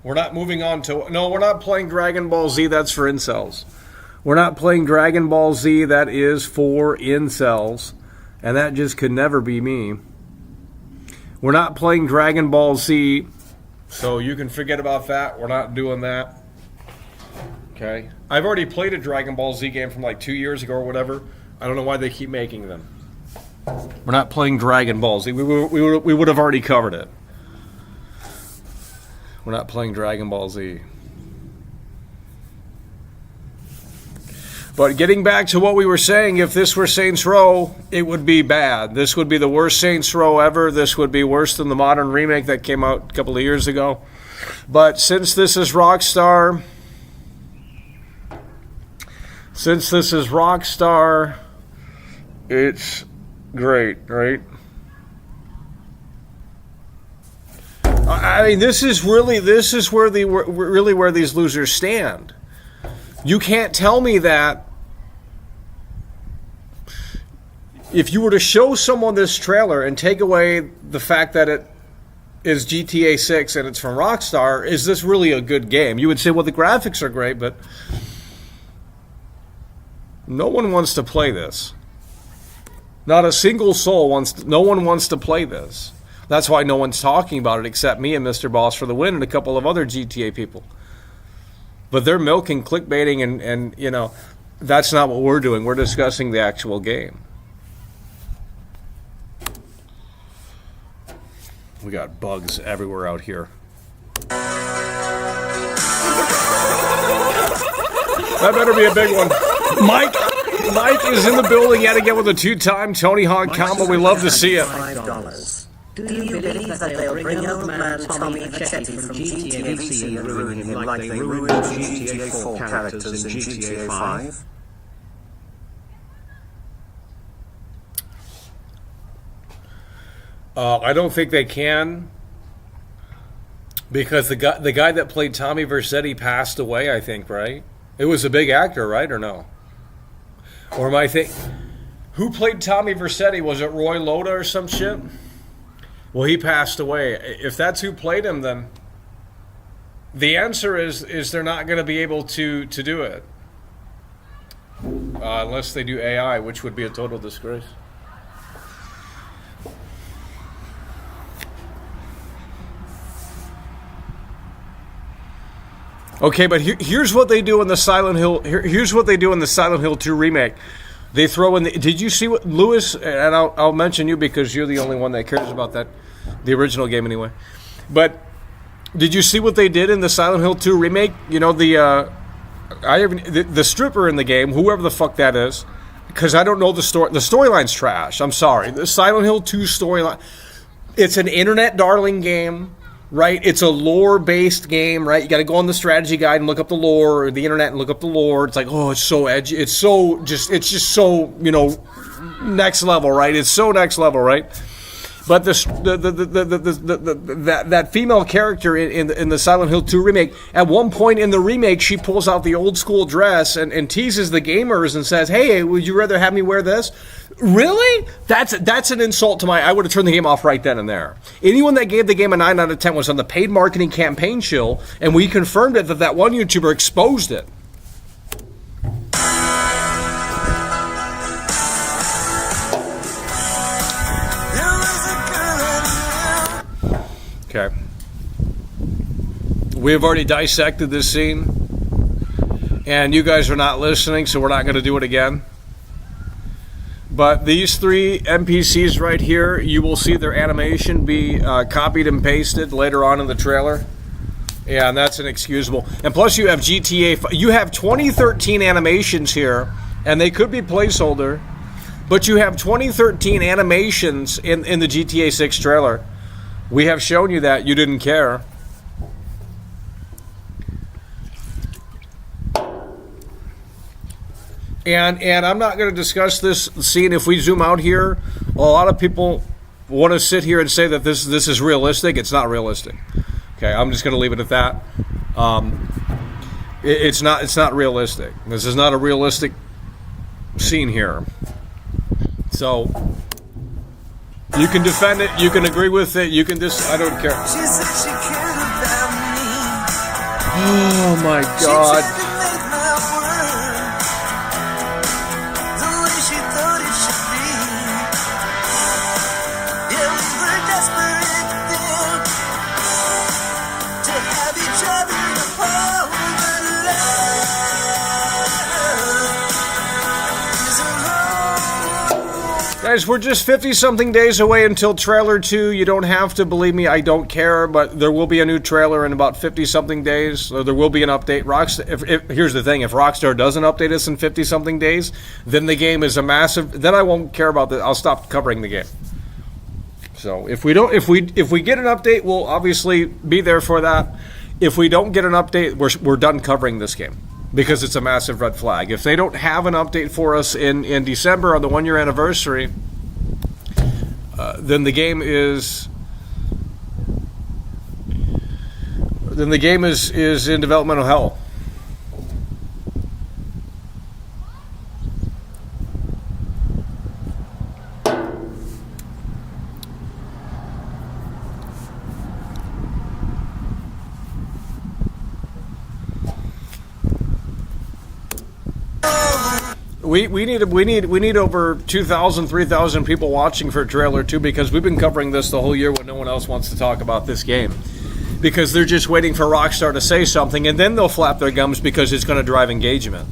we're not moving on to... No, we're not playing Dragon Ball Z. That's for incels. We're not playing Dragon Ball Z. That is for incels. And that just could never be me. We're not playing Dragon Ball Z, so you can forget about that. We're not doing that. Okay? I've already played a Dragon Ball Z game from like 2 years ago or whatever. I don't know why they keep making them. We're not playing Dragon Ball Z. We would have already covered it. We're not playing Dragon Ball Z. But getting back to what we were saying, if this were Saints Row, it would be bad. This would be the worst Saints Row ever. This would be worse than the modern remake that came out a couple of years ago. But since this is Rockstar... it's great, right? I mean, this is where these losers stand. You can't tell me that if you were to show someone this trailer and take away the fact that it is GTA 6 and it's from Rockstar, is this really a good game? You would say, well, the graphics are great, but no one wants to play this. Not a single soul no one wants to play this. That's why no one's talking about it except me and Mr. Boss for the Win and a couple of other GTA people. But they're milking, clickbaiting, and you know, that's not what we're doing. We're discussing the actual game. We got bugs everywhere out here. That better be a big one. Mike is in the building yet again with a 2-time Tony Hawk combo. We love to see it. $5. Do you believe that they'll bring old man Tommy Vercetti from GTA VC and ruin him like they ruined GTA 4 characters in GTA 5? I don't think they can, because the guy that played Tommy Vercetti passed away, I think, right? It was a big actor, right, or no? Or am I who played Tommy Vercetti? Was it Roy Loda or some shit? Well, he passed away. If that's who played him, then the answer is they're not going to be able to do it. Unless they do AI, which would be a total disgrace. Okay, but here's what they do in the Silent Hill. Here's what they do in the Silent Hill 2 remake. They throw in did you see what Lewis? And I'll mention you because you're the only one that cares about that, the original game anyway. But did you see what they did in the Silent Hill 2 remake? You know the stripper in the game, whoever the fuck that is, because I don't know the story. The storyline's trash. I'm sorry. The Silent Hill 2 storyline. It's an internet darling game. Right, it's a lore-based game, right? You got to go on the strategy guide and look up the lore, or the internet and look up the lore. It's like, oh, it's so edgy. It's just so, you know, next level, right? It's so next level, right? But that female character in the Silent Hill 2 remake, at one point in the remake, she pulls out the old school dress and teases the gamers and says, "Hey, would you rather have me wear this?" Really? That's an insult to my... I would have turned the game off right then and there. Anyone that gave the game a 9 out of 10 was on the paid marketing campaign shill, and we confirmed it that one YouTuber exposed it. Okay. We have already dissected this scene, and you guys are not listening, so we're not going to do it again. But these 3 NPCs right here, you will see their animation be copied and pasted later on in the trailer. Yeah, and that's inexcusable. And plus you have you have 2013 animations here, and they could be placeholder, but you have 2013 animations in the GTA 6 trailer. We have shown you that. You didn't care. And I'm not going to discuss this scene. If we zoom out here, a lot of people want to sit here and say that this is realistic. It's not realistic. Okay, I'm just going to leave it at that. It's not realistic. This is not a realistic scene here. So you can defend it. You can agree with it. You can I don't care. She said she cared about me. Oh my God. She tried to make my world the way she thought it should be. Yeah, we were desperate then to have each other apart, but love is a road. Guys, we're just 50-something days away until trailer 2. You don't have to believe me. I don't care, but there will be a new trailer in about 50-something days. So there will be an update. Here's the thing. If Rockstar doesn't update us in 50-something days, then the game is a massive... Then I won't care about that. I'll stop covering the game. So if we get an update, we'll obviously be there for that. If we don't get an update, we're done covering this game, because it's a massive red flag. If they don't have an update for us in December on the 1-year anniversary, then the game is in developmental hell. We need over 2,000, 3,000 people watching for trailer 2, because we've been covering this the whole year when no one else wants to talk about this game, because they're just waiting for Rockstar to say something, and then they'll flap their gums because it's going to drive engagement.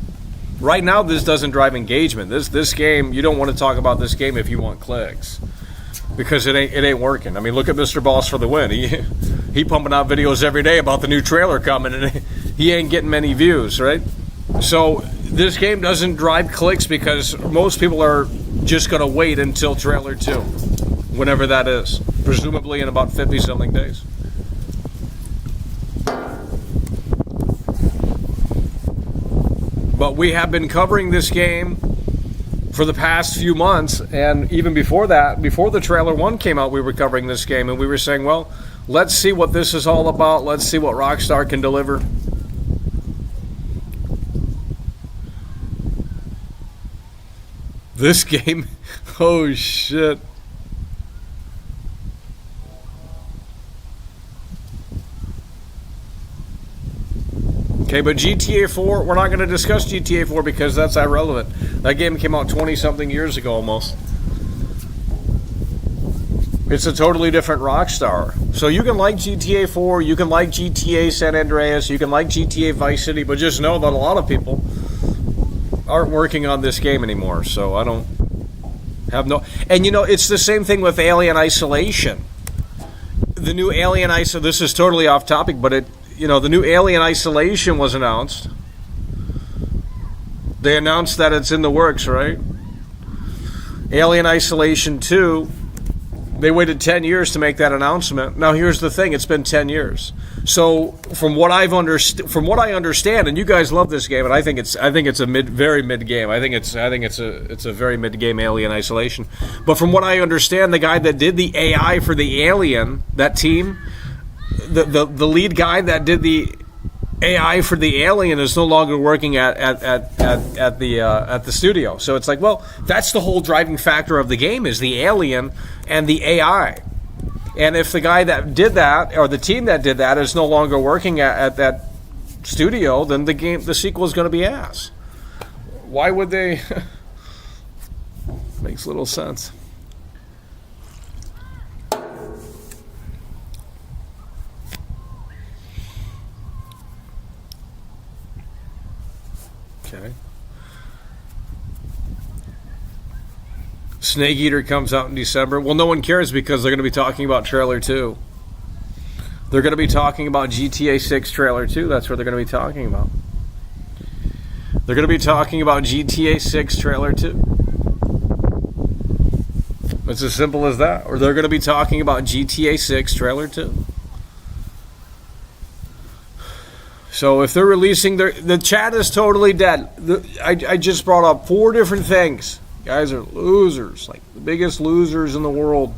Right now, this doesn't drive engagement. This game, you don't want to talk about this game if you want clicks, because it ain't working. I mean, look at Mr. Boss for the win. He pumping out videos every day about the new trailer coming, and he ain't getting many views, right? So this game doesn't drive clicks because most people are just going to wait until trailer 2, whenever that is, presumably in about 50-something days. But we have been covering this game for the past few months, and even before that, before the trailer 1 came out, we were covering this game, and we were saying, well, let's see what this is all about. Let's see what Rockstar can deliver. This game, oh shit. Okay, but GTA 4, we're not going to discuss GTA 4 because that's irrelevant. That game came out 20-something years ago almost. It's a totally different Rockstar. So you can like GTA 4, you can like GTA San Andreas, you can like GTA Vice City, but just know that a lot of people aren't working on this game anymore, so I don't have no... And it's the same thing with Alien Isolation. The new Alien Isolation, this is totally off topic, but the new Alien Isolation was announced. They announced that it's in the works, right? Alien Isolation 2, They waited 10 years to make that announcement. Now here's the thing, it's been 10 years. So from what I understand, and you guys love this game, and I think it's a very mid game. I think it's a very mid game Alien Isolation. But from what I understand, the guy that did the AI for the Alien, that team, the lead guy that did the AI for the Alien is no longer working at the studio. So it's like, well, that's the whole driving factor of the game is the Alien and the AI. And if the guy that did that or the team that did that is no longer working at that studio, then the sequel is going to be ass. Why would they? Makes little sense. Okay. Snake Eater comes out in December. Well, no one cares because they're going to be talking about trailer 2. They're going to be talking about GTA 6 trailer 2. That's what they're going to be talking about. They're going to be talking about GTA 6 trailer 2. It's as simple as that. Or they're going to be talking about GTA 6 trailer 2. So if they're releasing the chat is totally dead. I just brought up 4 different things. Guys are losers, like the biggest losers in the world.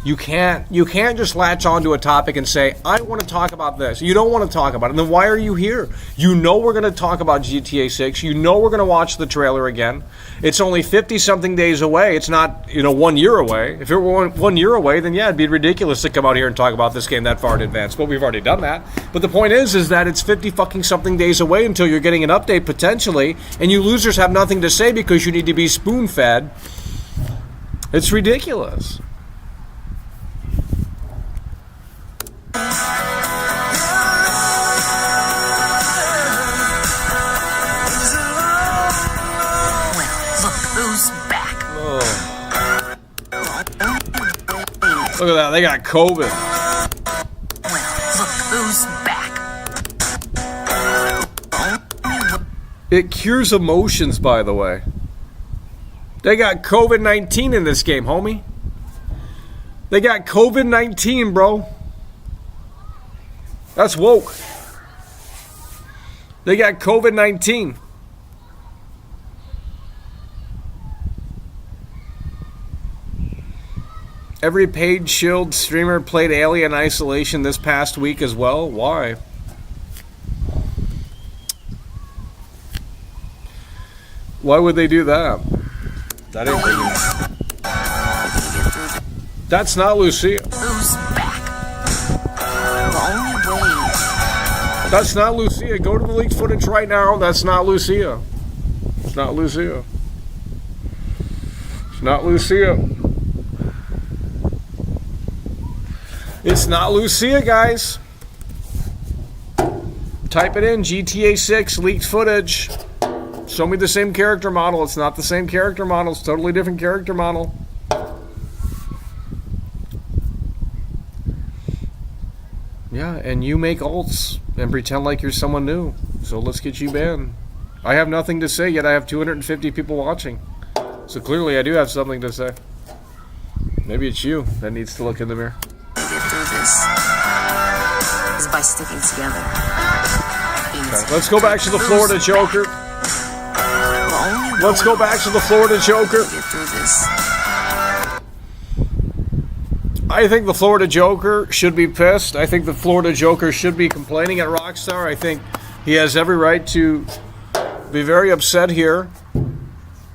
You can't just latch onto a topic and say, I want to talk about this. You don't want to talk about it. And then why are you here? You know we're going to talk about GTA 6. You know we're going to watch the trailer again. It's only 50-something days away. It's not, 1 year away. If it were 1 year away, then yeah, it'd be ridiculous to come out here and talk about this game that far in advance. But we've already done that. But the point is that it's 50-fucking-something days away until you're getting an update potentially, and you losers have nothing to say because you need to be spoon-fed. It's ridiculous. Look at that, they got COVID. Well, look who's back. It cures emotions, by the way. They got COVID-19 in this game, homie. They got COVID-19, bro. That's woke. They got COVID-19. Every paid shield streamer played Alien Isolation this past week as well. Why? Why would they do that? That ain't That's not Lucia. Who's back? The only way. That's not Lucia. Go to the leaked footage right now. That's not Lucia. It's not Lucia. It's not Lucia. It's not Lucia, guys. Type it in, GTA 6 leaked footage. Show me the same character model. It's not the same character model. It's a totally different character model. Yeah, and you make alts and pretend like you're someone new. So let's get you banned. I have nothing to say, yet I have 250 people watching. So clearly I do have something to say. Maybe it's you that needs to look in the mirror. Is by sticking together. Okay, let's go back to the Florida Joker. Let's go back to the Florida Joker. I think the Florida Joker should be pissed. I think the Florida Joker should be complaining at Rockstar. I think he has every right to be very upset here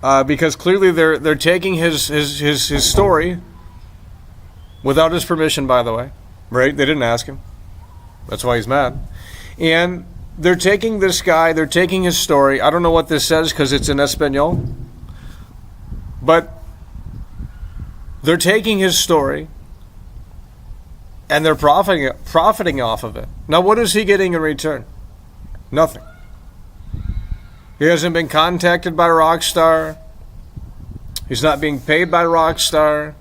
because clearly they're taking his story without his permission, by the way. Right? They didn't ask him. That's why he's mad. And they're taking this guy, they're taking his story. I don't know what this says because it's in Espanol. But they're taking his story and they're profiting off of it. Now, what is he getting in return? Nothing. He hasn't been contacted by Rockstar. He's not being paid by Rockstar.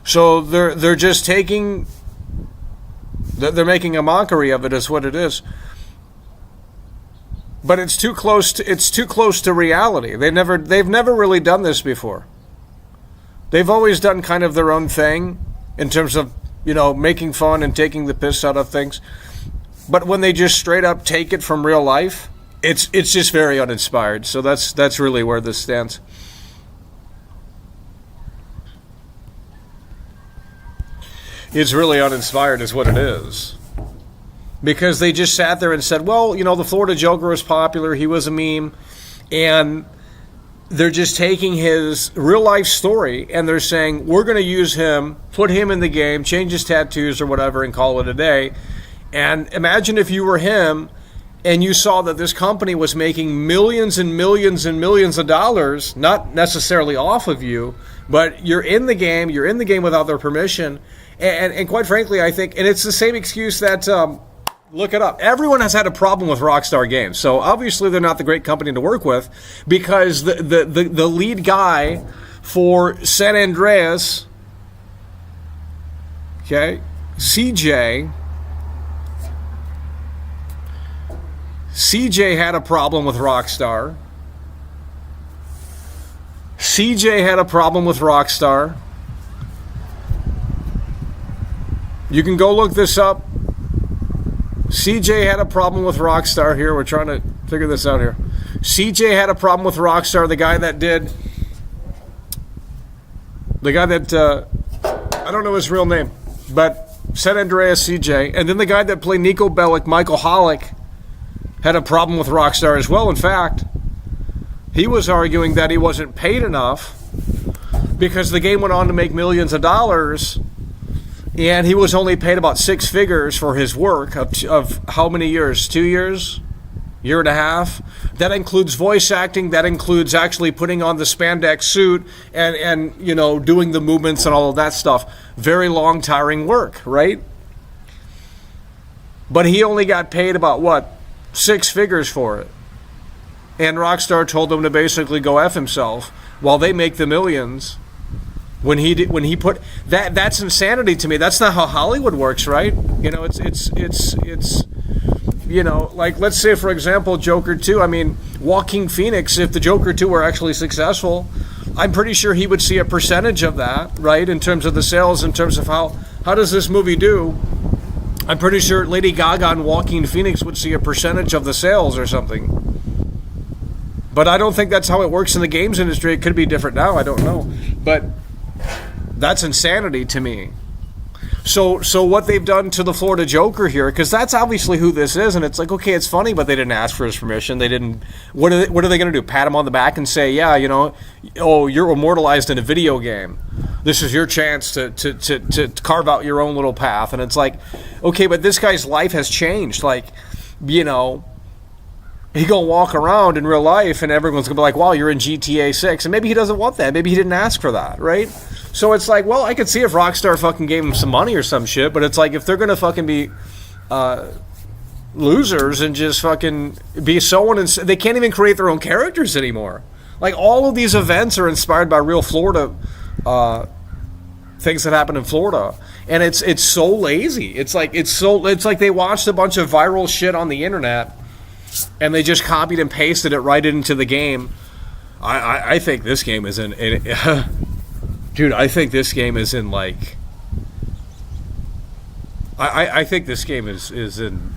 So they're just taking... They're making a mockery of it, is what it is. But it's too close to reality. They've never really done this before. They've always done kind of their own thing in terms of, making fun and taking the piss out of things. But when they just straight up take it from real life, it's just very uninspired. So that's really where this stands. It's really uninspired is what it is. Because they just sat there and said, well, the Florida Joker was popular, he was a meme, and they're just taking his real life story and they're saying, we're going to use him, put him in the game, change his tattoos or whatever, and call it a day. And imagine if you were him and you saw that this company was making millions and millions and millions of dollars, not necessarily off of you, but you're in the game without their permission. And quite frankly, I think, and it's the same excuse that, look it up. Everyone has had a problem with Rockstar Games. So obviously they're not the great company to work with, because the lead guy for San Andreas, okay, CJ had a problem with Rockstar. CJ had a problem with Rockstar. You can go look this up. CJ had a problem with Rockstar here. We're trying to figure this out here. CJ had a problem with Rockstar, the guy that I don't know his real name, but San Andreas CJ. And then the guy that played Nico Bellic, Michael Hollick, had a problem with Rockstar as well. In fact, he was arguing that he wasn't paid enough because the game went on to make millions of dollars, and he was only paid about 6 figures for his work of how many years? 2 years? Year and a half? That includes voice acting. That includes actually putting on the spandex suit and doing the movements and all of that stuff. Very long, tiring work, right? But he only got paid about, 6 figures for it. And Rockstar told him to basically go F himself while they make the millions. When he put that's insanity to me. That's not how Hollywood works, right? It's like, let's say for example Joker 2. I mean, Joaquin Phoenix, if the Joker 2 were actually successful, I'm pretty sure he would see a percentage of that, right? In terms of the sales, in terms of how does this movie do? I'm pretty sure Lady Gaga and Joaquin Phoenix would see a percentage of the sales or something. But I don't think that's how it works in the games industry. It could be different now, I don't know. But that's insanity to me. So what they've done to the Florida Joker here, because that's obviously who this is, and it's like, okay, it's funny, but they didn't ask for his permission. They didn't. What are they going to do? Pat him on the back and say, yeah, oh, you're immortalized in a video game. This is your chance to carve out your own little path. And it's like, okay, but this guy's life has changed. Like, he gonna walk around in real life and everyone's gonna be like, wow, you're in GTA 6. And maybe he doesn't want that. Maybe he didn't ask for that, right? So it's like, well, I could see if Rockstar fucking gave him some money or some shit, but it's like, if they're gonna fucking be losers and just fucking be they can't even create their own characters anymore. Like, all of these events are inspired by real Florida things that happen in Florida, and it's so lazy. It's like they watched a bunch of viral shit on the internet and they just copied and pasted it right into the game. I think this game is dude, I think this game is in like I think this game is in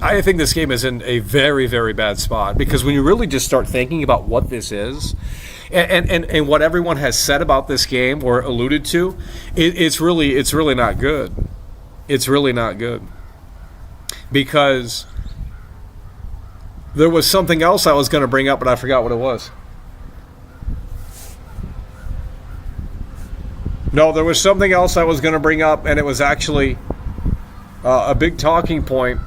I think this game is in a very, very bad spot, because when you really just start thinking about what this is and what everyone has said about this game or alluded to, it's really not good. It's really not good. Because there was something else I was going to bring up, but I forgot what it was. No, there was something else I was going to bring up, and it was actually a big talking point.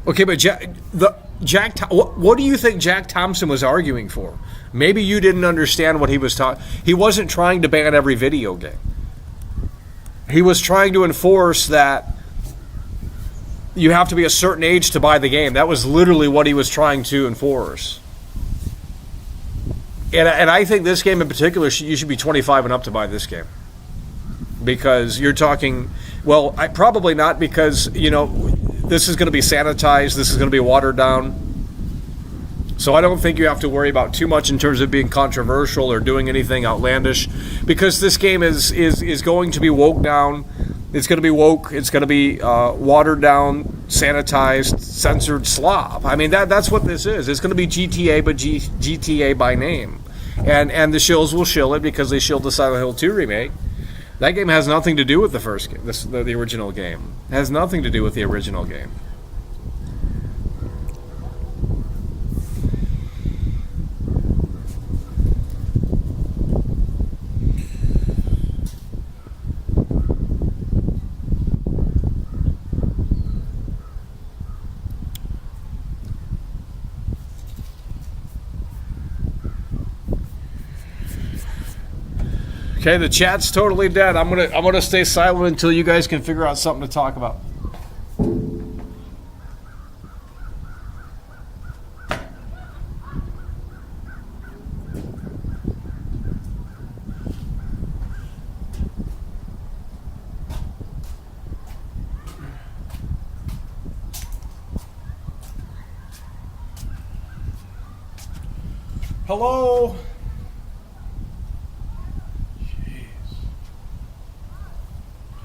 Okay, but what do you think Jack Thompson was arguing for? Maybe you didn't understand what he was talking. He wasn't trying to ban every video game. He was trying to enforce that you have to be a certain age to buy the game. That was literally what he was trying to enforce. And I think this game in particular, you should be 25 and up to buy this game. Because you're talking, well, probably not, because, you know, this is going to be sanitized, this is going to be watered down. So I don't think you have to worry about too much in terms of being controversial or doing anything outlandish, because this game is going to be woke down. It's going to be woke. It's going to be watered down, sanitized, censored slop. I mean, that's what this is. It's going to be GTA, but GTA by name. And the shills will shill it because they shilled the Silent Hill 2 remake. That game has nothing to do with the first game, the original game. It has nothing to do with the original game. Okay, the chat's totally dead. I'm gonna stay silent until you guys can figure out something to talk about. Hello?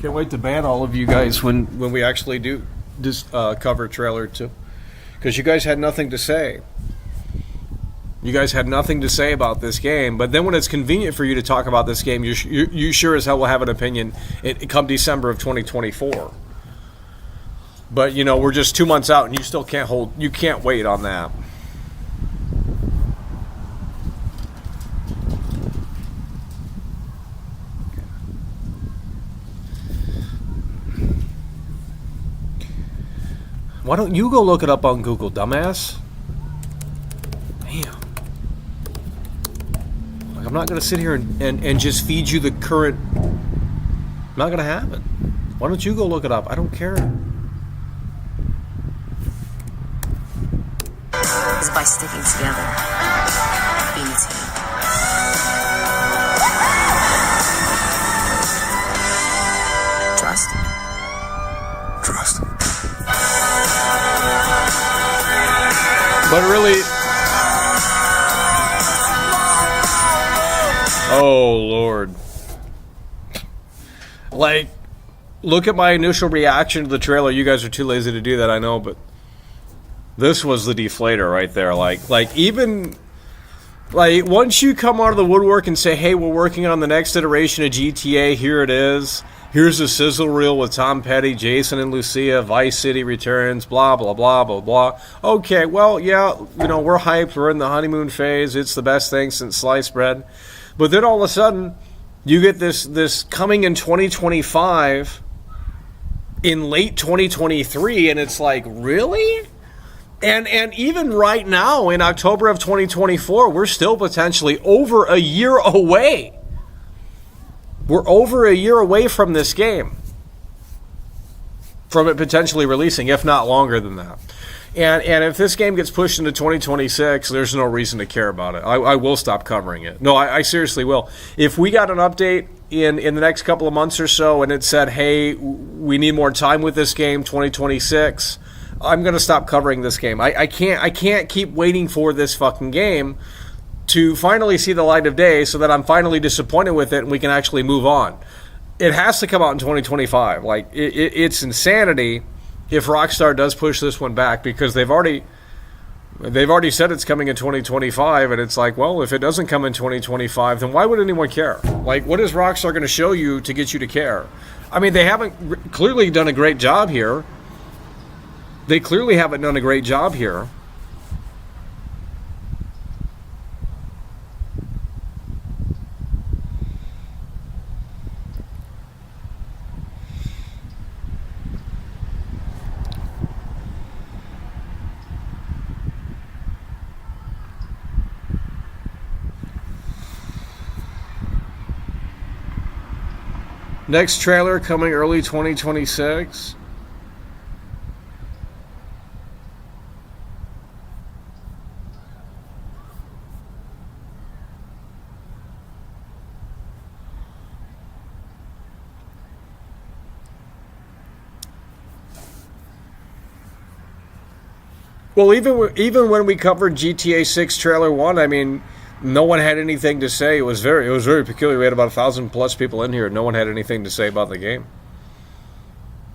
Can't wait to ban all of you guys when we actually do this cover trailer too, because you guys had nothing to say. You guys had nothing to say about this game, but then when it's convenient for you to talk about this game, you sure as hell will have an opinion come December of 2024. But you know, we're just 2 months out, and you still can't wait on that. Why don't you go look it up on Google, dumbass? Damn. Like, I'm not going to sit here and just feed you the current... Not going to happen. Why don't you go look it up? I don't care. Is by sticking together, being a team. Trust. Trust. But really... Oh, Lord. Like, look at my initial reaction to the trailer. You guys are too lazy to do that, I know, but this was the deflator right there. Like even... Like, once you come out of the woodwork and say, hey, we're working on the next iteration of GTA, here it is. Here's a sizzle reel with Tom Petty, Jason and Lucia, Vice City returns, blah, blah, blah, blah, blah. Okay, well, yeah, you know, we're hyped. We're in the honeymoon phase. It's the best thing since sliced bread. But then all of a sudden, you get this coming in 2025, in late 2023, and it's like, really? And even right now, in October of 2024, we're still potentially over a year away. We're over a year away from this game, from it potentially releasing, if not longer than that. And if this game gets pushed into 2026, there's no reason to care about it. I will stop covering it. No, I seriously will. If we got an update in the next couple of months or so and it said, hey, we need more time with this game, 2026, I'm going to stop covering this game. I can't keep waiting for this fucking game to finally see the light of day so that I'm finally disappointed with it and we can actually move on. It has to come out in 2025. Like, it's insanity if Rockstar does push this one back, because they've already said it's coming in 2025, and it's like, well, if it doesn't come in 2025, then why would anyone care? Like, what is Rockstar going to show you to get you to care? I mean, they haven't clearly done a great job here. They clearly haven't done a great job here. Next trailer coming early 2026. Well, even when we covered GTA 6 trailer 1, I mean, no one had anything to say. It was very peculiar. We had about 1,000 plus people in here. No one had anything to say about the game.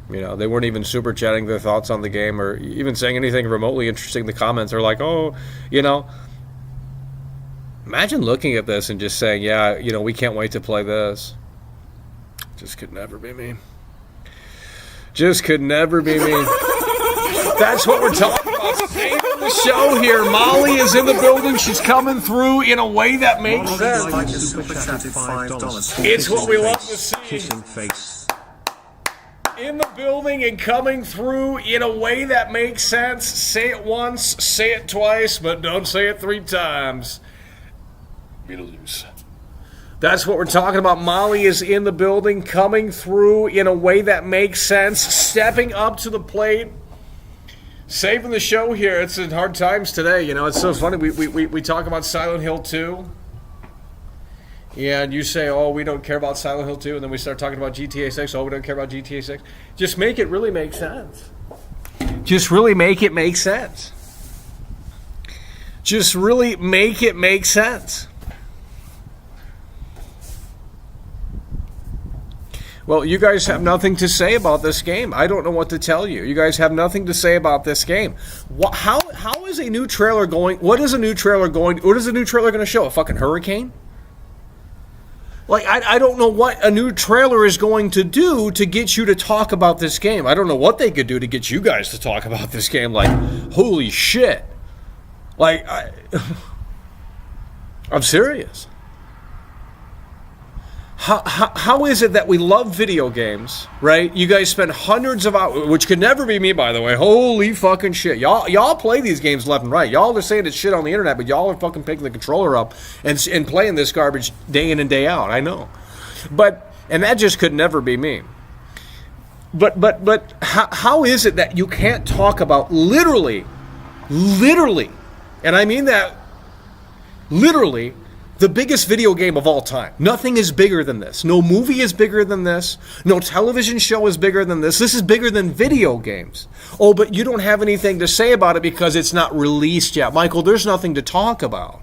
You know, they weren't even super chatting their thoughts on the game or even saying anything remotely interesting in the comments. They're like, oh, you know, imagine looking at this and just saying, yeah, you know, we can't wait to play this. Just could never be me. Just could never be me. That's what we're talking about. Saving the show here. Molly is in the building. She's coming through in a way that makes sense. It's what we love to see. Kissing face. In the building and coming through in a way that makes sense. Say it once, say it twice, but don't say it 3 times. Beetlejuice. That's what we're talking about. Molly is in the building, coming through in a way that makes sense, stepping up to the plate, saving the show here. It's in hard times today. You know, it's so funny. We talk about Silent Hill 2. And you say, oh, we don't care about Silent Hill 2. And then we start talking about GTA 6. Oh, we don't care about GTA 6. Just make it really make sense. Just really make it make sense. Just really make it make sense. Well, you guys have nothing to say about this game. I don't know what to tell you. You guys have nothing to say about this game. How is a new trailer going? What is a new trailer going? What is a new trailer going to show? A fucking hurricane? Like, I don't know what a new trailer is going to do to get you to talk about this game. I don't know what they could do to get you guys to talk about this game. Like, holy shit. Like, I'm serious. How is it that we love video games, right? You guys spend hundreds of hours, which could never be me, by the way. Holy fucking shit. Y'all play these games left and right. Y'all are saying it's shit on the internet, but y'all are fucking picking the controller up and playing this garbage day in and day out. I know. And that just could never be me. But how is it that you can't talk about literally, and I mean that literally, the biggest video game of all time? Nothing is bigger than this. No movie is bigger than this. No television show is bigger than this. This is bigger than video games. Oh, but you don't have anything to say about it because it's not released yet. Michael, there's nothing to talk about.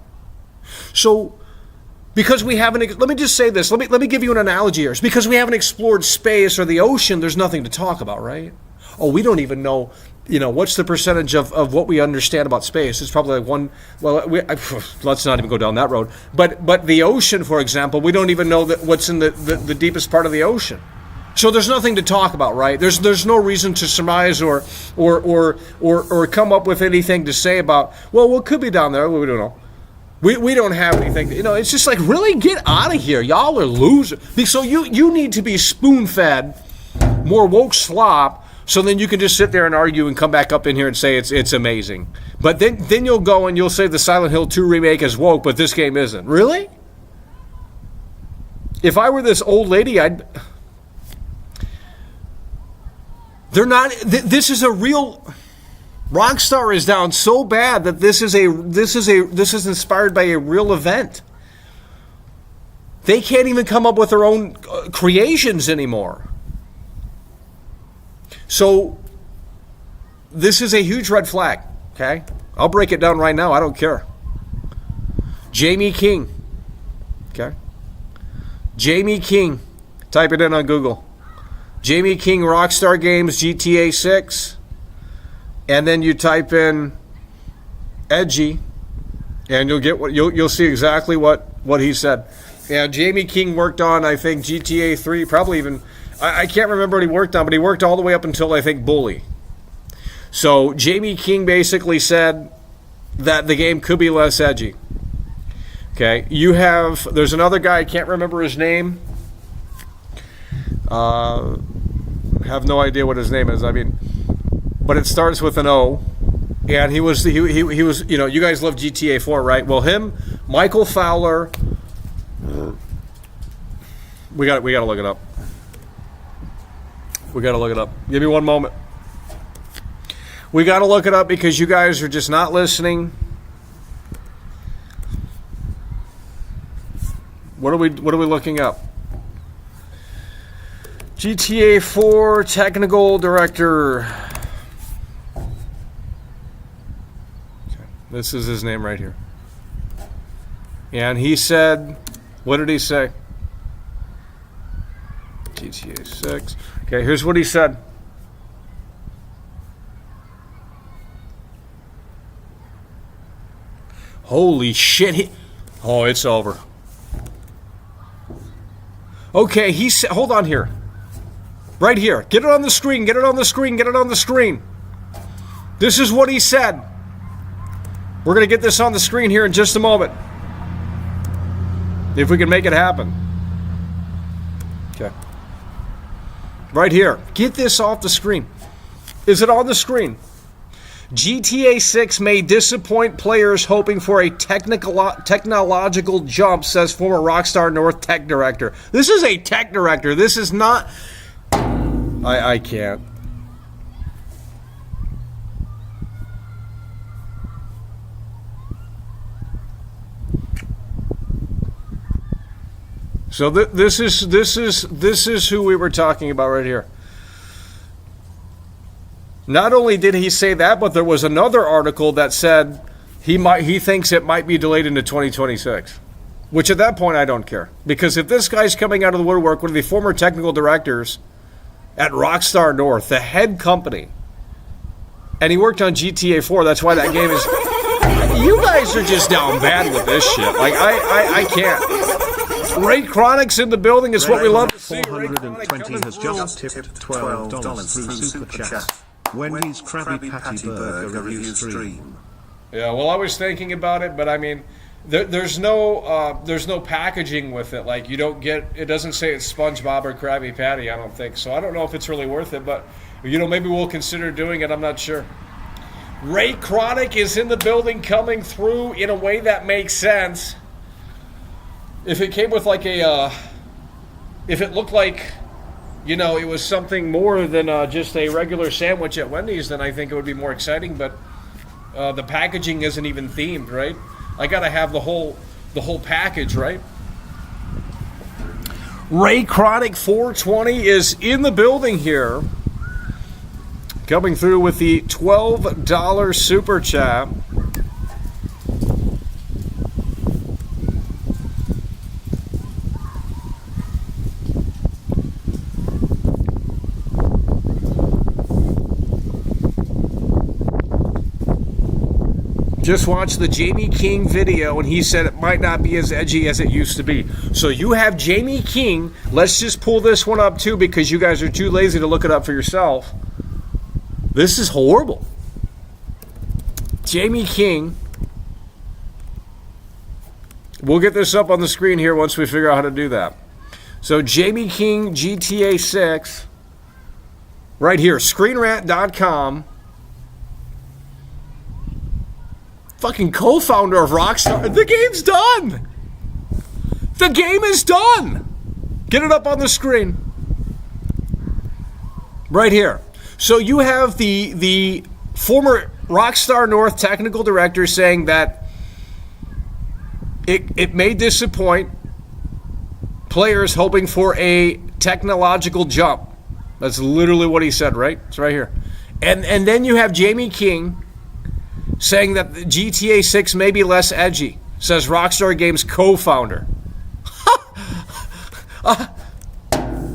So, because we haven't, let me just say this. Let me give you an analogy here. It's because we haven't explored space or the ocean, there's nothing to talk about, right? Oh, we don't even know, you know, what's the percentage of what we understand about space? It's probably like one, well, let's not even go down that road. But the ocean, for example, we don't even know that what's in the deepest part of the ocean. So there's nothing to talk about, right? There's no reason to surmise or come up with anything to say about, well, what could be down there? We don't know. We don't have anything. You know, it's just like, really get out of here. Y'all are losers. So you need to be spoon-fed more woke slop, so then you can just sit there and argue and come back up in here and say it's amazing. But then you'll go and you'll say the Silent Hill 2 remake is woke, but this game isn't. Really? If I were this old lady, they're not. This is a real. Rockstar is down so bad that this is inspired by a real event. They can't even come up with their own creations anymore. So this is a huge red flag, okay? I'll break it down right now. I don't care. Jamie King, okay? Jamie King. Type it in on Google. Jamie King, Rockstar Games, GTA 6. And then you type in edgy, and you'll see exactly what he said. And Jamie King worked on, I think, GTA 3, probably even, I can't remember what he worked on, but he worked all the way up until, I think, Bully. So Jamie King basically said that the game could be less edgy. Okay, there's another guy, I can't remember his name. Have no idea what his name is. I mean, but it starts with an O, and he was, you know, you guys love GTA 4, right? Well, Michael Fowler, we got to look it up. We got to look it up. Give me one moment. We got to look it up because you guys are just not listening. What are we looking up? GTA 4 technical director. This is his name right here. And he said, what did he say? GTA 6. Okay, here's what he said. Holy shit. Oh, it's over. Okay, he said, hold on here. Right here. Get it on the screen. Get it on the screen. Get it on the screen. This is what he said. We're going to get this on the screen here in just a moment. If we can make it happen. Okay. Right here. Get this off the screen. Is it on the screen? GTA 6 may disappoint players hoping for a technological jump, says former Rockstar North tech director. This is a tech director. This is not... I can't. So this is who we were talking about right here. Not only did he say that, but there was another article that said he thinks it might be delayed into 2026. Which at that point I don't care, because if this guy's coming out of the woodwork, one of the former technical directors at Rockstar North, the head company, and he worked on GTA 4, that's why that game is... You guys are just down bad with this shit. Like, I can't. Ray Chronic's in the building. It's what we love to see. 420 has just tipped $12 through Super Chat. Wendy's Krabby Patty Burger review stream. Yeah, well, I was thinking about it, but I mean, there's no packaging with it. Like, you don't get, it doesn't say it's SpongeBob or Krabby Patty, I don't think. So I don't know if it's really worth it, but, you know, maybe we'll consider doing it. I'm not sure. Ray Chronic is in the building, coming through in a way that makes sense. If it came with like a, if it looked like, you know, it was something more than just a regular sandwich at Wendy's, then I think it would be more exciting. But the packaging isn't even themed, right? I gotta have the whole package, right? Ray Chronic 420 is in the building here, coming through with the $12 super chat. Just watched the Jamie King video, and he said it might not be as edgy as it used to be. So you have Jamie King. Let's just pull this one up, too, because you guys are too lazy to look it up for yourself. This is horrible. Jamie King. We'll get this up on the screen here once we figure out how to do that. So Jamie King, GTA 6. Right here, screenrant.com. Fucking co-founder of Rockstar. The game's done. The game is done. Get it up on the screen. Right here. So you have the former Rockstar North technical director saying that it may disappoint players hoping for a technological jump. That's literally what he said, right? It's right here. And then you have Jamie King saying that GTA 6 may be less edgy, says Rockstar Games co-founder.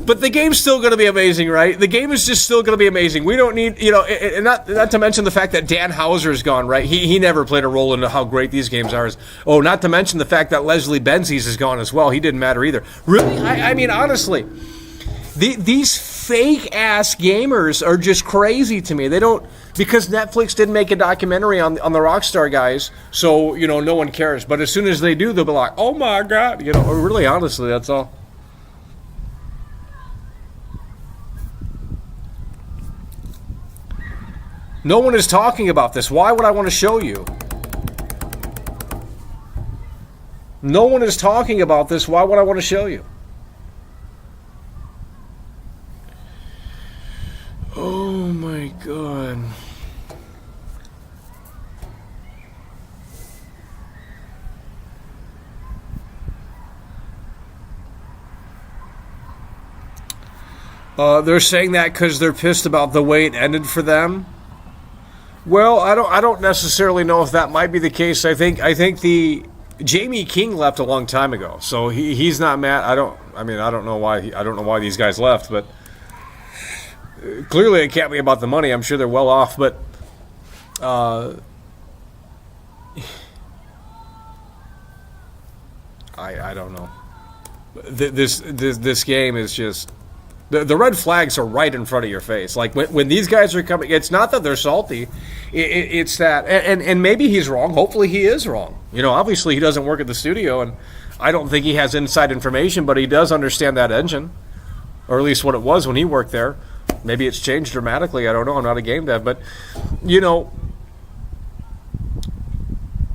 But the game's still going to be amazing, right? The game is just still going to be amazing. We don't need, you know, and not to mention the fact that Dan Houser's gone, right? He never played a role in how great these games are. Oh, not to mention the fact that Leslie Benzies is gone as well. He didn't matter either. Really? I mean, honestly, these fake-ass gamers are just crazy to me. They don't... Because Netflix didn't make a documentary on the Rockstar guys, so, you know, no one cares. But as soon as they do, they'll be like, oh my God. You know, really, honestly, that's all. No one is talking about this. Why would I want to show you? No one is talking about this. Why would I want to show you? Oh my God. They're saying that because they're pissed about the way it ended for them. Well, I don't necessarily know if that might be the case. I think the Jamie King left a long time ago, so he's not mad. I don't know why these guys left, but clearly it can't be about the money. I'm sure they're well off, but I don't know. This game is just the red flags are right in front of your face. Like when these guys are coming, it's not that they're salty. It's that, and maybe he's wrong. Hopefully he is wrong. You know, obviously he doesn't work at the studio, and I don't think he has inside information, but he does understand that engine, or at least what it was when he worked there. Maybe it's changed dramatically. I don't know. I'm not a game dev, but you know,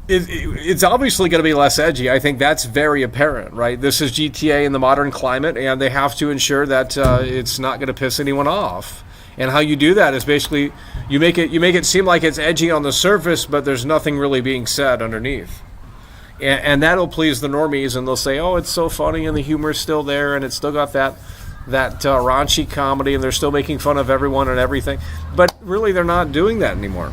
it's obviously going to be less edgy. I think that's very apparent, right? This is GTA in the modern climate, and they have to ensure that it's not going to piss anyone off. And how you do that is basically you make it seem like it's edgy on the surface, but there's nothing really being said underneath. And that'll please the normies, and they'll say, "Oh, it's so funny, and the humor's still there, and it's still got that raunchy comedy, and they're still making fun of everyone and everything." But really, they're not doing that anymore.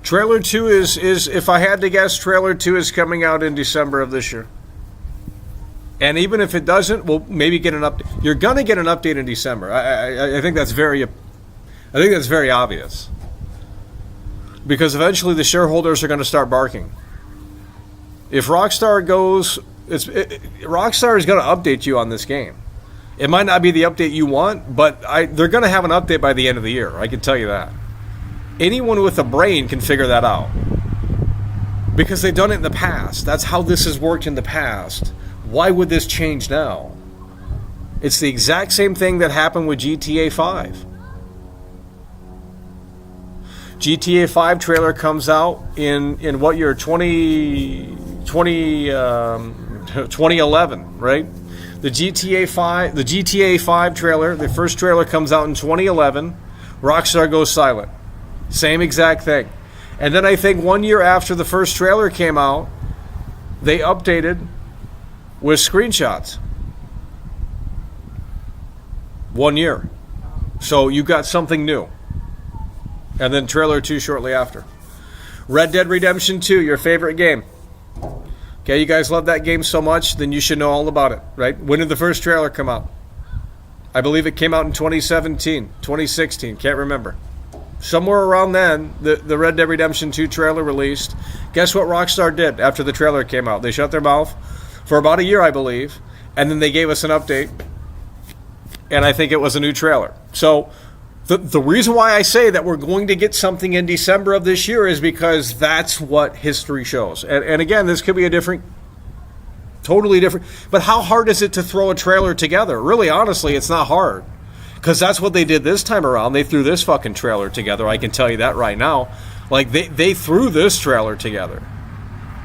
Trailer 2 is, if I had to guess, Trailer 2 is coming out in December of this year. And even if it doesn't, we'll maybe get an update. You're going to get an update in December. I think that's very obvious. Because eventually the shareholders are going to start barking. If Rockstar goes, Rockstar is going to update you on this game. It might not be the update you want, but they're going to have an update by the end of the year. I can tell you that. Anyone with a brain can figure that out. Because they've done it in the past. That's how this has worked in the past. Why would this change now? It's the exact same thing that happened with GTA 5. GTA 5 trailer comes out in what year? 2011, right? The GTA 5 trailer, the first trailer comes out in 2011. Rockstar goes silent. Same exact thing. And then I think 1 year after the first trailer came out, they updated with screenshots. 1 year. So you got something new. And then trailer 2 shortly after. Red Dead Redemption 2, your favorite game. Okay, you guys love that game so much, then you should know all about it, right? When did the first trailer come out? I believe it came out in 2017, 2016, can't remember. Somewhere around then, the Red Dead Redemption 2 trailer released. Guess what Rockstar did after the trailer came out? They shut their mouth for about a year, I believe, and then they gave us an update, and I think it was a new trailer. So the reason why I say that we're going to get something in December of this year is because that's what history shows. And again, this could be totally different. But how hard is it to throw a trailer together? Really, honestly, it's not hard. Because that's what they did this time around. They threw this fucking trailer together. I can tell you that right now. Like, they threw this trailer together.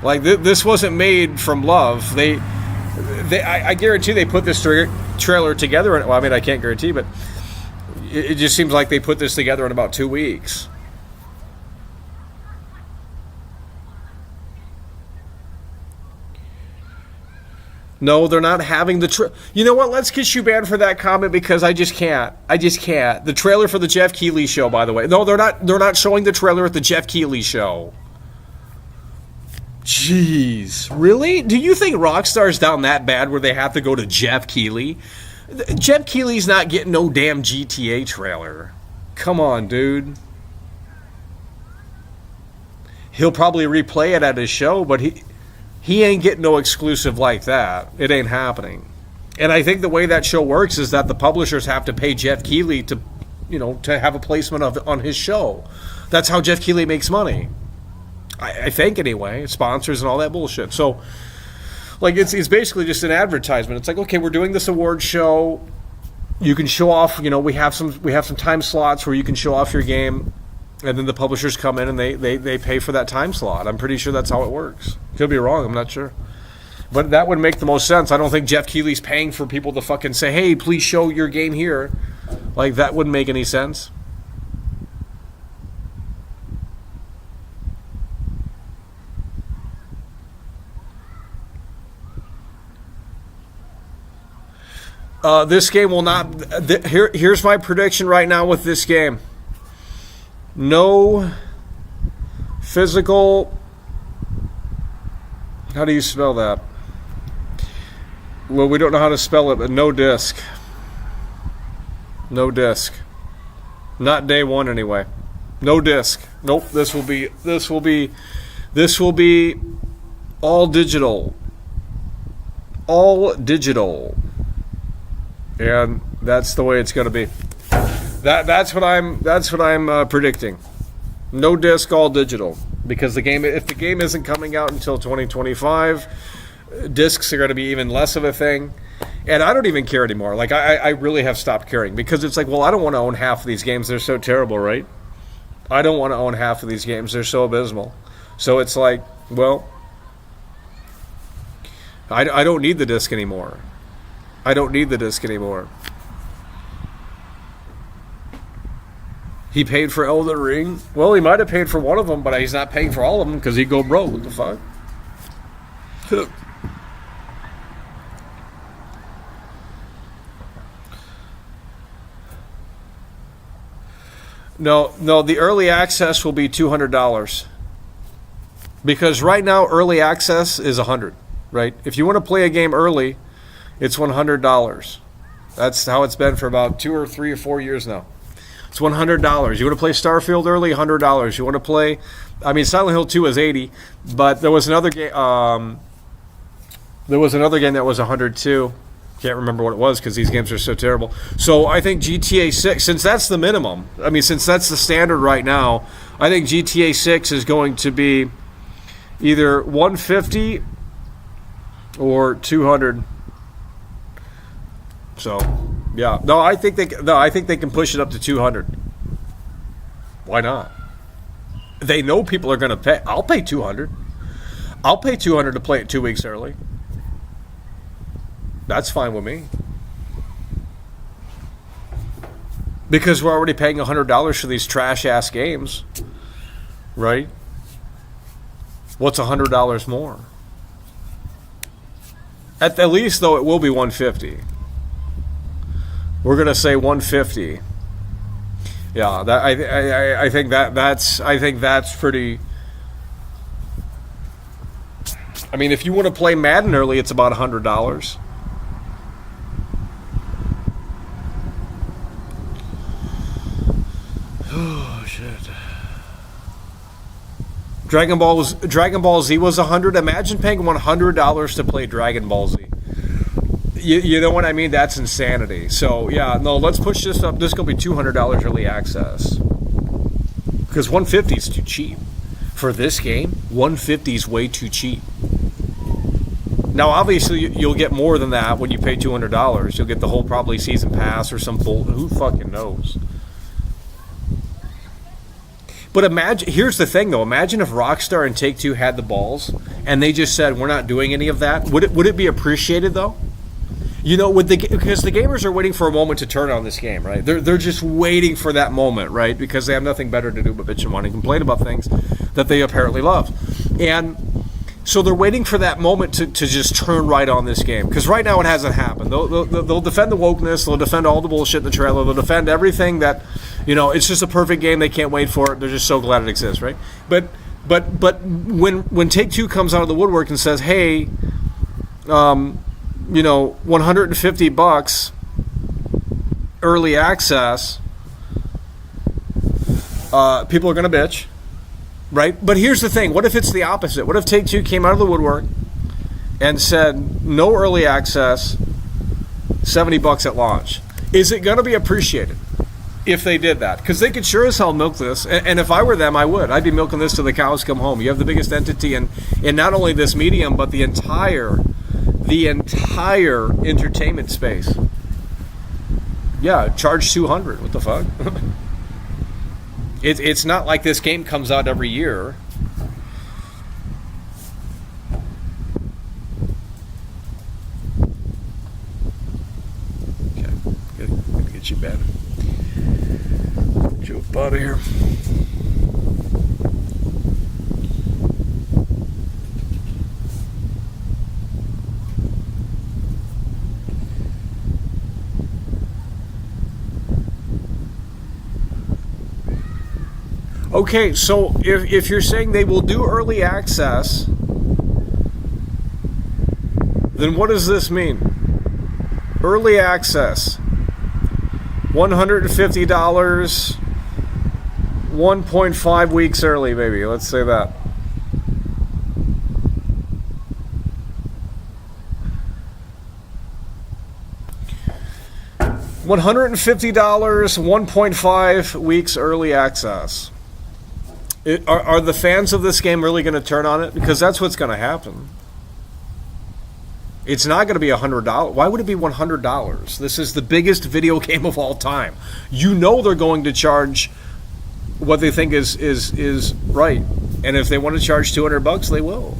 Like, this wasn't made from love. I guarantee they put this trailer together. Well, I mean, I can't guarantee, but it just seems like they put this together in about 2 weeks. No, they're not having the You know what? Let's get you banned for that comment because I just can't. The trailer for the Jeff Keighley show, by the way. No, they're not showing the trailer at the Jeff Keighley show. Jeez. Really? Do you think Rockstar's down that bad where they have to go to Jeff Keighley? Jeff Keighley's not getting no damn GTA trailer. Come on, dude. He'll probably replay it at his show, but he ain't getting no exclusive like that. It ain't happening. And I think the way that show works is that the publishers have to pay Jeff Keighley to have a placement on his show. That's how Jeff Keighley makes money. I think anyway, sponsors and all that bullshit. So, like, it's basically just an advertisement. It's like, okay, we're doing this award show. You can show off. We have some time slots where you can show off your game, and then the publishers come in and they pay for that time slot. I'm pretty sure that's how it works. Could be wrong. I'm not sure, but that would make the most sense. I don't think Jeff Keighley's paying for people to fucking say, "Hey, please show your game here." Like, that wouldn't make any sense. This game will not. Here's my prediction right now with this game. No physical. How do you spell that? Well, we don't know how to spell it, but no disc. No disc. Not day one anyway. No disc. Nope. This will be all digital. All digital. And that's the way it's going to be. That's what I'm predicting. No disc, all digital. Because if the game isn't coming out until 2025, discs are going to be even less of a thing. And I don't even care anymore. Like, I really have stopped caring. Because it's like, well, I don't want to own half of these games. They're so terrible, right? I don't want to own half of these games. They're so abysmal. So it's like, well, I don't need the disc anymore. I don't need the disc anymore. He paid for Elden Ring. Well, he might have paid for one of them, but he's not paying for all of them because he'd go broke. What the fuck? No, the early access will be $200. Because right now, early access is $100, right? If you want to play a game early, it's $100. That's how it's been for about 2 or 3 or 4 years now. It's $100. You want to play Starfield early? $100. You want to play... I mean, Silent Hill 2 is $80, but there was another game... there was another game that was $100 too. Can't remember what it was because these games are so terrible. So I think GTA 6, since that's the minimum, I mean, since that's the standard right now, I think GTA 6 is going to be either $150 or $200. So, yeah. No, I think they can push it up to $200. Why not? They know people are going to pay. I'll pay $200. I'll pay $200 to play it 2 weeks early. That's fine with me. Because we're already paying $100 for these trash-ass games. Right? What's $100 more? At the least, though, it will be $150. We're going to say $150. Yeah, I think that's pretty... I mean, if you want to play Madden early, it's about $100. Oh shit! Dragon Ball Z was $100. Imagine paying $100 to play Dragon Ball Z. You know what I mean? That's insanity. So yeah, no, let's push this up. This is gonna be $200 early access because $150 is too cheap for this game. $150 is way too cheap. Now, obviously, you'll get more than that when you pay $200. You'll get the whole probably season pass or some bull. Who fucking knows? But imagine, here's the thing though, imagine if Rockstar and Take-Two had the balls and they just said, we're not doing any of that. Would it be appreciated though? You know, because the gamers are waiting for a moment to turn on this game, right? They're just waiting for that moment, right? Because they have nothing better to do but bitch and whine and complain about things that they apparently love. And so they're waiting for that moment to just turn right on this game. Because right now it hasn't happened. They'll defend the wokeness. They'll defend all the bullshit in the trailer. They'll defend everything that, you know, it's just a perfect game. They can't wait for it. They're just so glad it exists, right? But when Take-Two comes out of the woodwork and says, hey, you know, $150 early access, people are going to bitch. Right? But here's the thing. What if it's the opposite? What if Take-Two came out of the woodwork and said, no early access, $70 at launch? Is it going to be appreciated if they did that? Because they could sure as hell milk this. And if I were them, I would. I'd be milking this till the cows come home. You have the biggest entity in not only this medium, but the entire entertainment space. Yeah, charge $200. What the fuck? It's not like this game comes out every year. Okay, gotta get you back. Get you up out of here. Okay, so if you're saying they will do early access, then what does this mean? Early access, $150, 1.5 weeks early, maybe. Let's say that. $150, 1.5 weeks early access. Are the fans of this game really going to turn on it? Because that's what's going to happen. It's not going to be $100. Why would it be $100? This is the biggest video game of all time. You know they're going to charge what they think is right. And if they want to charge $200, they will.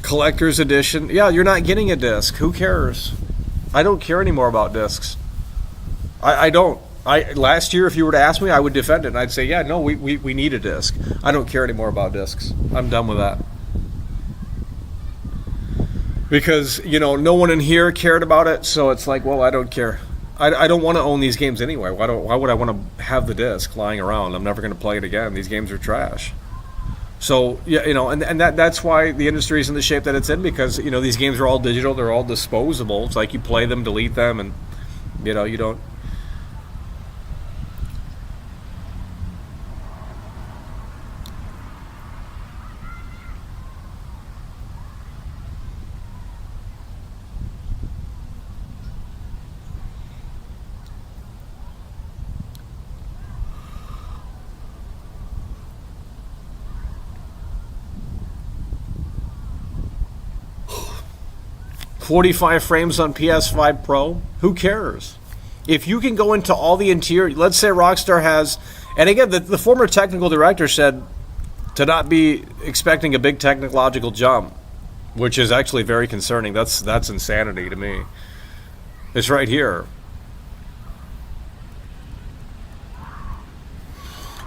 Collector's edition. Yeah, you're not getting a disc. Who cares? I don't care anymore about discs. I don't. Last year, if you were to ask me, I would defend it. And I'd say, yeah, no, we need a disc. I don't care anymore about discs. I'm done with that. Because, no one in here cared about it, so it's like, well, I don't care. I don't want to own these games anyway. Why would I want to have the disc lying around? I'm never going to play it again. These games are trash. So, yeah, and that's why the industry is in the shape that it's in, because, these games are all digital. They're all disposable. It's like you play them, delete them, and, you don't. .45 frames on PS5 Pro? Who cares? If you can go into all the interior, let's say Rockstar has, and again, the former technical director said to not be expecting a big technological jump, which is actually very concerning. That's insanity to me. It's right here.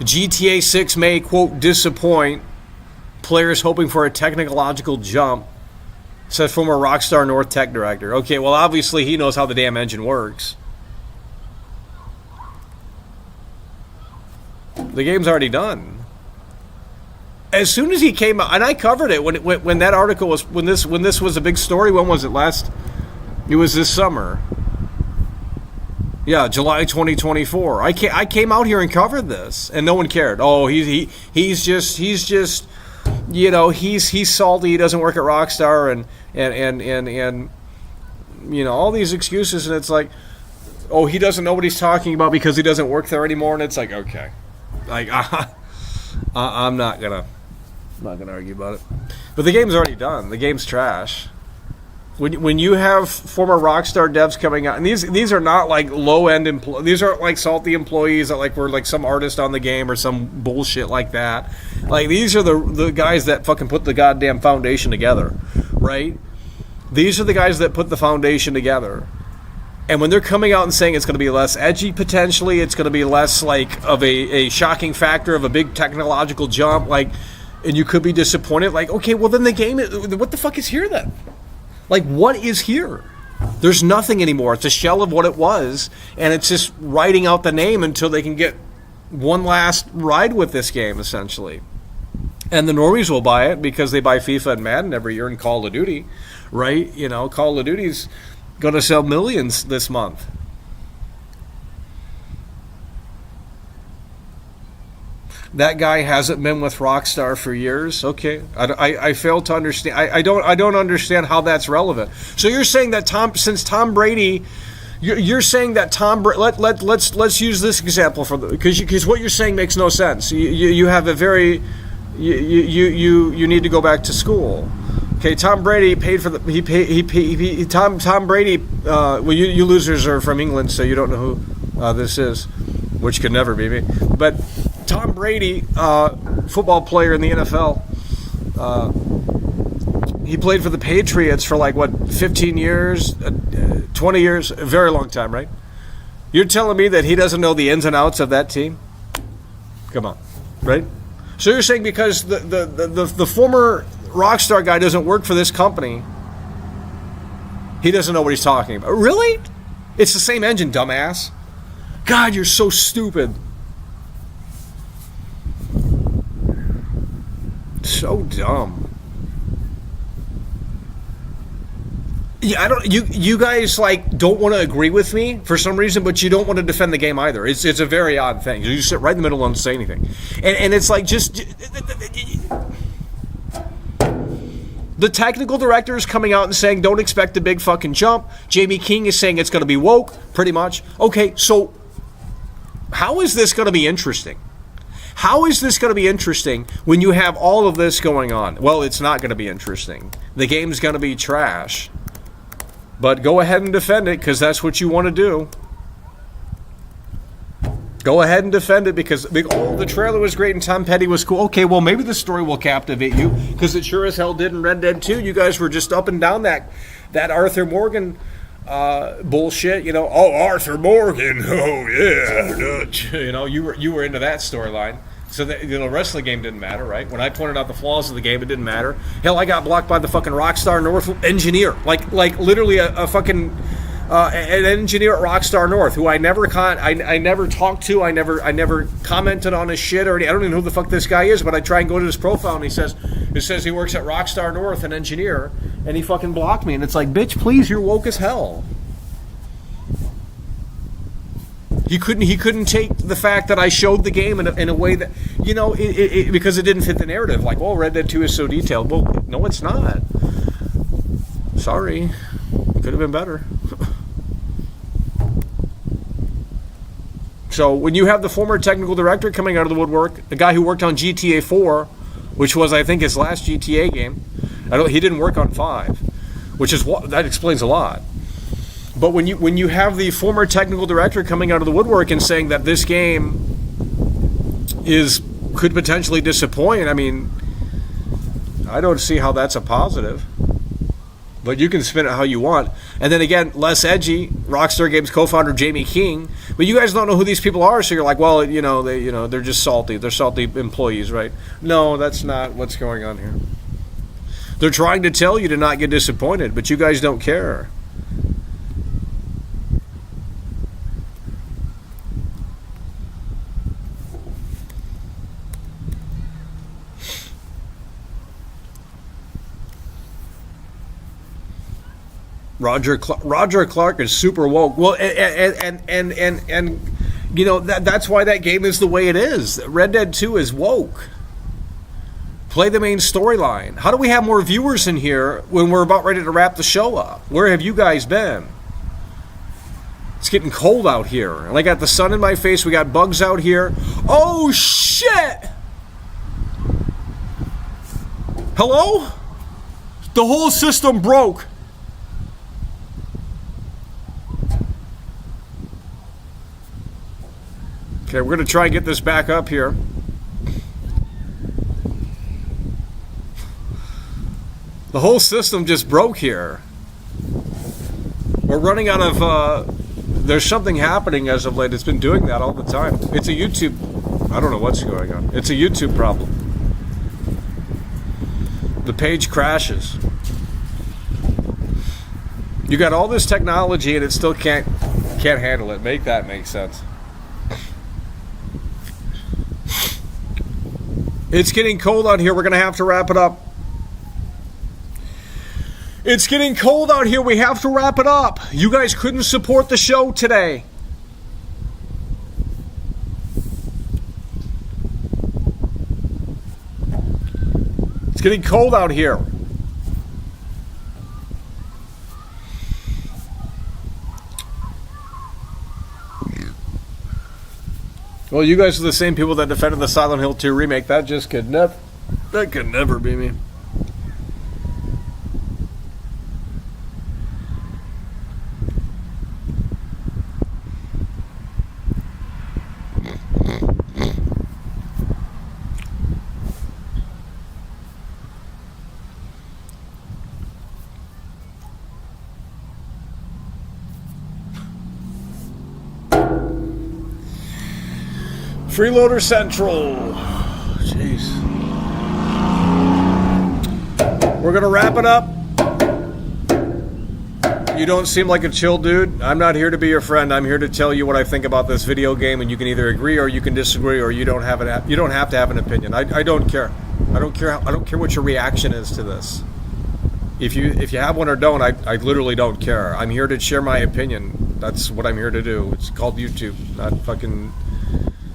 GTA 6 may, quote, disappoint players hoping for a technological jump, said former Rockstar North Tech director. Okay, well, obviously he knows how the damn engine works. The game's already done. As soon as he came out, and I covered it when that article was, when this was a big story. When was it last? It was this summer. Yeah, July 2024. I came out here and covered this, and no one cared. Oh, he's just he's salty. He doesn't work at Rockstar, and all these excuses, and it's like, oh, he doesn't know what he's talking about because he doesn't work there anymore, and it's like, okay, like I'm not gonna argue about it. But the game's already done. The game's trash. When you have former Rockstar devs coming out, and these are not like low end these aren't like salty employees that like were like some artist on the game or some bullshit like that. Like, these are the guys that fucking put the goddamn foundation together, right? These are the guys that put the foundation together. And when they're coming out and saying it's going to be less edgy potentially, it's going to be less like of a shocking factor of a big technological jump, like, and you could be disappointed. Like, okay, well then the game, what the fuck is here then? Like, what is here? There's nothing anymore. It's a shell of what it was, and it's just writing out the name until they can get one last ride with this game, essentially. And the normies will buy it because they buy FIFA and Madden every year and Call of Duty, right? Call of Duty's going to sell millions this month. That guy hasn't been with Rockstar for years. Okay, I fail to understand. I don't understand how that's relevant. So you're saying that since Tom Brady, you're saying that let's use this example because what you're saying makes no sense. You have a very you need to go back to school. Okay, Tom Brady paid for the Tom Brady. Well, you losers are from England, so you don't know who this is, which could never be me, but. Tom Brady, football player in the NFL, he played for the Patriots for 15 years, 20 years, a very long time, right? You're telling me that he doesn't know the ins and outs of that team? Come on, right? So you're saying because the former Rockstar guy doesn't work for this company, he doesn't know what he's talking about? Really? It's the same engine, dumbass. God, you're so stupid. So dumb. Yeah, I don't. You guys like don't want to agree with me for some reason, but you don't want to defend the game either. It's a very odd thing. You sit right in the middle and don't say anything, and it's like just the technical director is coming out and saying don't expect a big fucking jump. Jamie King is saying it's going to be woke, pretty much. Okay, so how is this going to be interesting? How is this going to be interesting when you have all of this going on? Well, it's not going to be interesting. The game's going to be trash. But go ahead and defend it because that's what you want to do. Go ahead and defend it because, oh, the trailer was great and Tom Petty was cool. Okay, well, maybe the story will captivate you because it sure as hell did in Red Dead 2. You guys were just up and down that Arthur Morgan bullshit. You know, oh, Arthur Morgan. Oh, yeah. Dutch. You know, you were into that storyline. So the rest of the game didn't matter, right? When I pointed out the flaws of the game, it didn't matter. Hell, I got blocked by the fucking Rockstar North engineer, like literally a fucking an engineer at Rockstar North who I never talked to, I never commented on his shit or I don't even know who the fuck this guy is, but I try and go to his profile and it says he works at Rockstar North, an engineer, and he fucking blocked me, and it's like, bitch, please, you're woke as hell. He couldn't take the fact that I showed the game in a way that, you know, because it didn't fit the narrative. Like, well, Red Dead 2 is so detailed. Well, no, it's not. Sorry. Could have been better. So when you have the former technical director coming out of the woodwork, a guy who worked on GTA 4, which was, I think, his last GTA game. He didn't work on 5, that explains a lot. But when you have the former technical director coming out of the woodwork and saying that this game could potentially disappoint, I mean, I don't see how that's a positive. But you can spin it how you want. And then again, less edgy, Rockstar Games co-founder Jamie King. But you guys don't know who these people are, so you're like, well, they're just salty. They're salty employees, right? No, that's not what's going on here. They're trying to tell you to not get disappointed, but you guys don't care. Roger Clark is super woke. Well, and you know that's why that game is the way it is. Red Dead 2 is woke. Play the main storyline. How do we have more viewers in here when we're about ready to wrap the show up? Where have you guys been? It's getting cold out here, and I got the sun in my face. We got bugs out here. Oh shit! Hello? The whole system broke. Okay, we're going to try and get this back up here. The whole system just broke here. We're running out of... there's something happening as of late. It's been doing that all the time. It's a YouTube... I don't know what's going on. It's a YouTube problem. The page crashes. You got all this technology and it still can't handle it. Make that make sense. It's getting cold out here. We're going to have to wrap it up. It's getting cold out here. We have to wrap it up. You guys couldn't support the show today. It's getting cold out here. Well, you guys are the same people that defended the Silent Hill 2 remake. That could never be me. Freeloader Central. Jeez. We're going to wrap it up. You don't seem like a chill dude. I'm not here to be your friend. I'm here to tell you what I think about this video game, and you can either agree or you can disagree, or you don't have to have an opinion. I don't care. I don't care what your reaction is to this. If you have one or don't, I literally don't care. I'm here to share my opinion. That's what I'm here to do. It's called YouTube, not fucking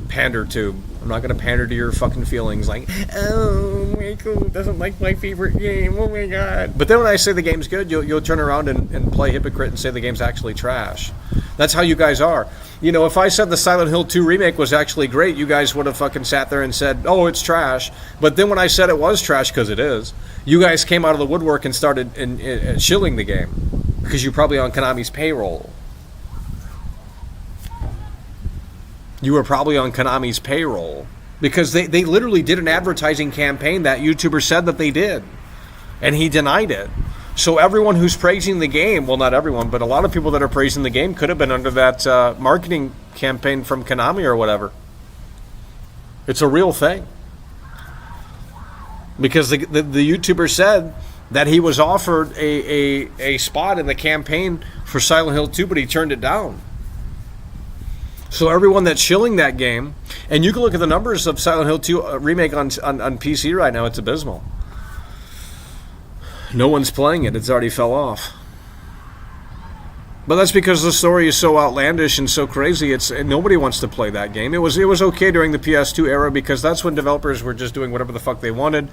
pander tube. I'm not going to pander to your fucking feelings like, oh, Michael doesn't like my favorite game, oh my god. But then when I say the game's good, you'll turn around and play hypocrite and say the game's actually trash. That's how you guys are. You know, if I said the Silent Hill 2 remake was actually great, you guys would have fucking sat there and said, oh, it's trash. But then when I said it was trash, because it is, you guys came out of the woodwork and started shilling the game. Because you're probably on Konami's payroll. You were probably on Konami's payroll. Because they literally did an advertising campaign that YouTuber said that they did. And he denied it. So everyone who's praising the game, well, not everyone, but a lot of people that are praising the game could have been under that marketing campaign from Konami or whatever. It's a real thing. Because the YouTuber said that he was offered a spot in the campaign for Silent Hill 2, but he turned it down. So everyone that's shilling that game, and you can look at the numbers of Silent Hill 2 remake on PC right now, it's abysmal. No one's playing it. It's already fell off. But that's because the story is so outlandish and so crazy. Nobody wants to play that game. It was okay during the PS2 era because that's when developers were just doing whatever the fuck they wanted.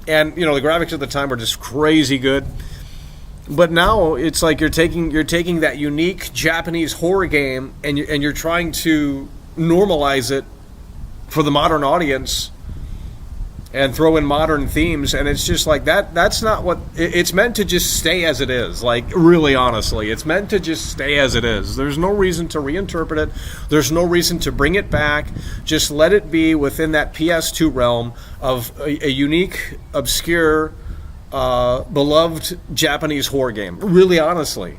And, you know, the graphics at the time were just crazy good. But now it's like you're taking that unique Japanese horror game and you're trying to normalize it for the modern audience and throw in modern themes, and it's just like that's not what it's meant to. Just stay as it is. Like, really honestly, it's meant to just stay as it is. There's no reason to reinterpret it. There's no reason to bring it back. Just let it be within that PS2 realm of a unique, obscure, beloved Japanese horror game. Really honestly,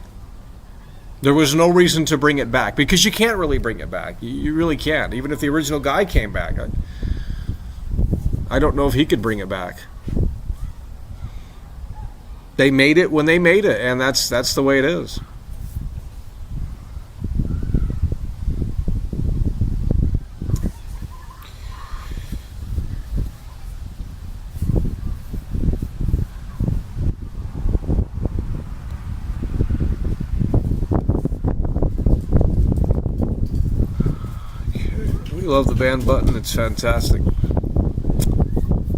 there was no reason to bring it back because you can't really bring it back. You really can't. Even if the original guy came back, I don't know if he could bring it back. They made it when they made it, and that's the way it is. We love the ban button. It's fantastic.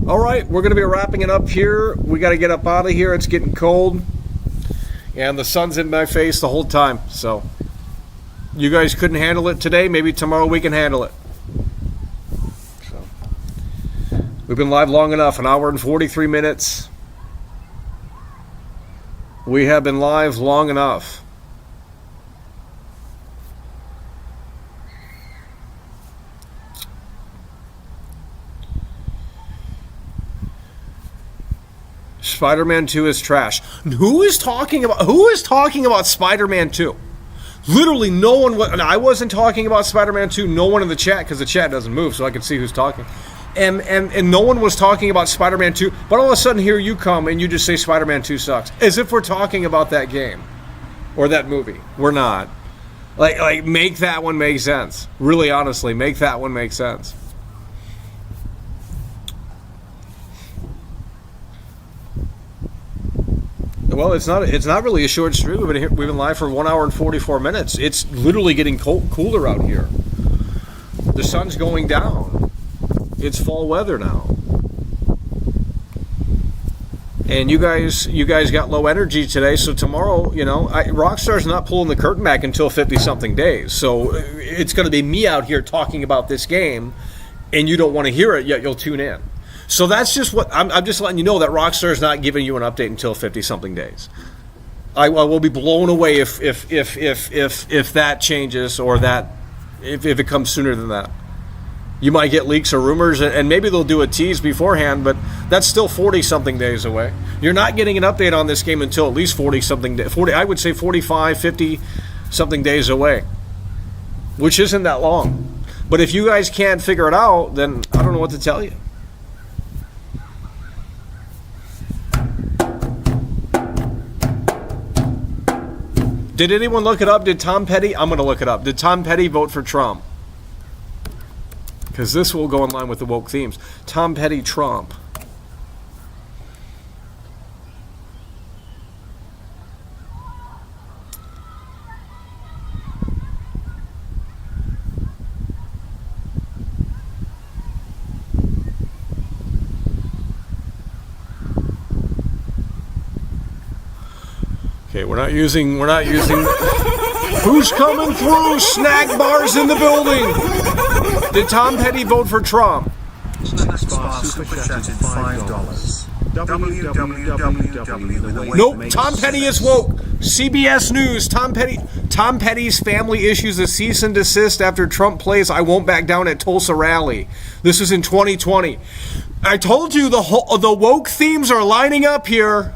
All right, we're going to be wrapping it up here. We got to get up out of here. It's getting cold, and the sun's in my face the whole time. So you guys couldn't handle it today. Maybe tomorrow we can handle it. So we've been live long enough, an hour and 43 minutes. We have been live long enough. Spider-Man 2 is trash. Who is talking about Spider-Man 2? Literally no one was. I wasn't talking about Spider-Man 2. No one in the chat, because the chat doesn't move, so I can see who's talking. And no one was talking about Spider-Man 2. But all of a sudden here you come and you just say Spider-Man 2 sucks. As if we're talking about that game. Or that movie. We're not. Like make that one make sense. Really honestly, make that one make sense. Well, it's not really a short stream. We've been live for 1 hour and 44 minutes. It's literally getting cooler out here. The sun's going down. It's fall weather now. And you guys got low energy today, so tomorrow, you know, Rockstar's not pulling the curtain back until 50-something days. So it's going to be me out here talking about this game, and you don't want to hear it, yet you'll tune in. So that's just what I'm just letting you know, that Rockstar's not giving you an update until 50-something days. I will be blown away if that changes, or that if it comes sooner than that. You might get leaks or rumors, and maybe they'll do a tease beforehand, but that's still 40-something days away. You're not getting an update on this game until at least 40-something days. I would say 45, 50-something days away, which isn't that long. But if you guys can't figure it out, then I don't know what to tell you. Did anyone look it up? Did Tom Petty? I'm going to look it up. Did Tom Petty vote for Trump? Because this will go in line with the woke themes. Tom Petty, Trump. Okay, we're not using who's coming through? Snack bars in the building. Did Tom Petty vote for Trump? Snack bar super chatted $5. www. Nope, Tom Petty is woke. CBS News, Tom Petty's family issues a cease and desist after Trump plays I Won't Back Down at Tulsa rally. This is in 2020. I told you the woke themes are lining up here.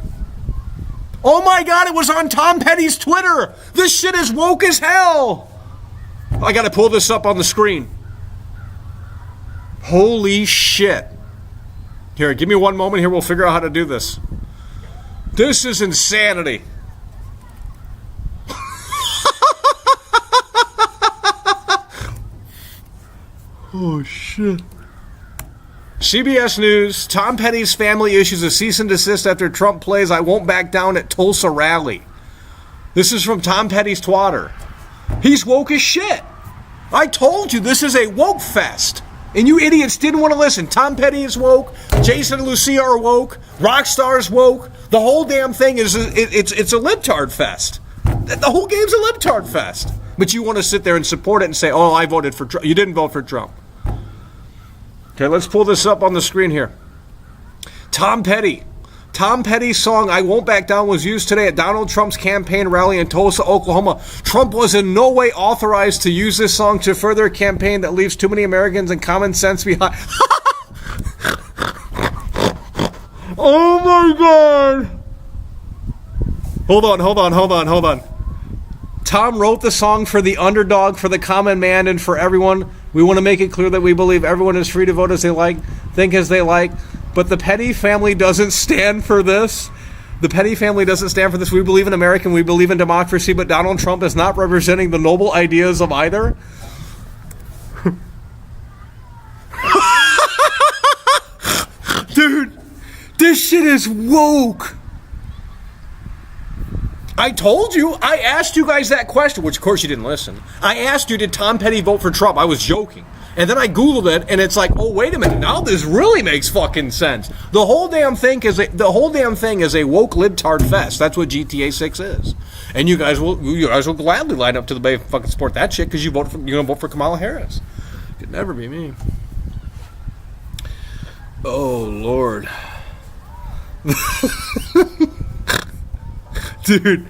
Oh my God, it was on Tom Petty's Twitter. This shit is woke as hell. I gotta pull this up on the screen. Holy shit. Here, give me one moment here. We'll figure out how to do this. This is insanity. Oh shit. CBS News, Tom Petty's family issues a cease and desist after Trump plays I Won't Back Down at Tulsa rally. This is from Tom Petty's twatter. He's woke as shit. I told you this is a woke fest. And you idiots didn't want to listen. Tom Petty is woke. Jason and Lucia are woke. Rockstar is woke. The whole damn thing is it's a libtard fest. The whole game's a libtard fest. But you want to sit there and support it and say, oh, I voted for Trump. You didn't vote for Trump. Okay, let's pull this up on the screen here. Tom Petty. Tom Petty's song I Won't Back Down was used today at Donald Trump's campaign rally in Tulsa, Oklahoma. Trump was in no way authorized to use this song to further a campaign that leaves too many Americans and common sense behind. Oh my God. Hold on. Tom wrote the song for the underdog, for the common man, and for everyone. We want to make it clear that we believe everyone is free to vote as they like, think as they like. But the Petty family doesn't stand for this. The Petty family doesn't stand for this. We believe in America, we believe in democracy, but Donald Trump is not representing the noble ideas of either. Dude, this shit is woke. I told you. I asked you guys that question, which of course you didn't listen. I asked you, did Tom Petty vote for Trump? I was joking. And then I Googled it, and it's like, oh, wait a minute. Now this really makes fucking sense. The whole damn thing is a woke libtard fest. That's what GTA 6 is. And you guys will gladly line up to the bay and fucking support that shit because you're gonna vote for Kamala Harris. Could never be me. Oh Lord. Dude,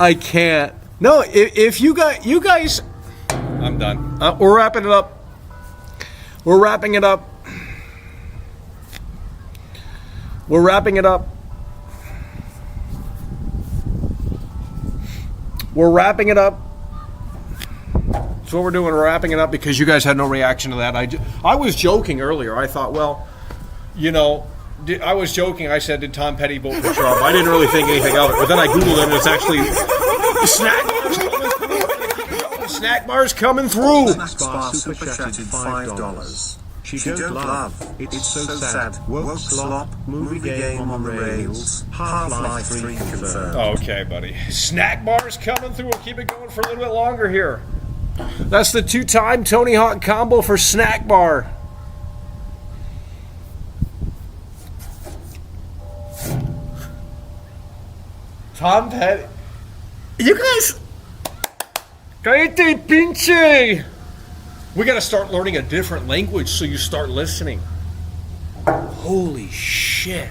I can't. No, if you guys, I'm done. We're wrapping it up. We're wrapping it up. That's what we're doing. We're wrapping it up because you guys had no reaction to that. I was joking earlier. I thought, well, you know, I was joking. I said, did Tom Petty vote for Trump? I didn't really think anything of it. But then I Googled it, and it's actually snack bars coming through. Snack bar super chatted $5. She don't love. It's so sad. Woke slop. Movie game on the rails. Half-Life 3 confirmed. Okay, buddy. Snack bars coming through. We'll keep it going for a little bit longer here. That's the two-time Tony Hawk combo for snack bar. Tom Petty. You guys. Cállate, pinche. We got to start learning a different language so you start listening. Holy shit.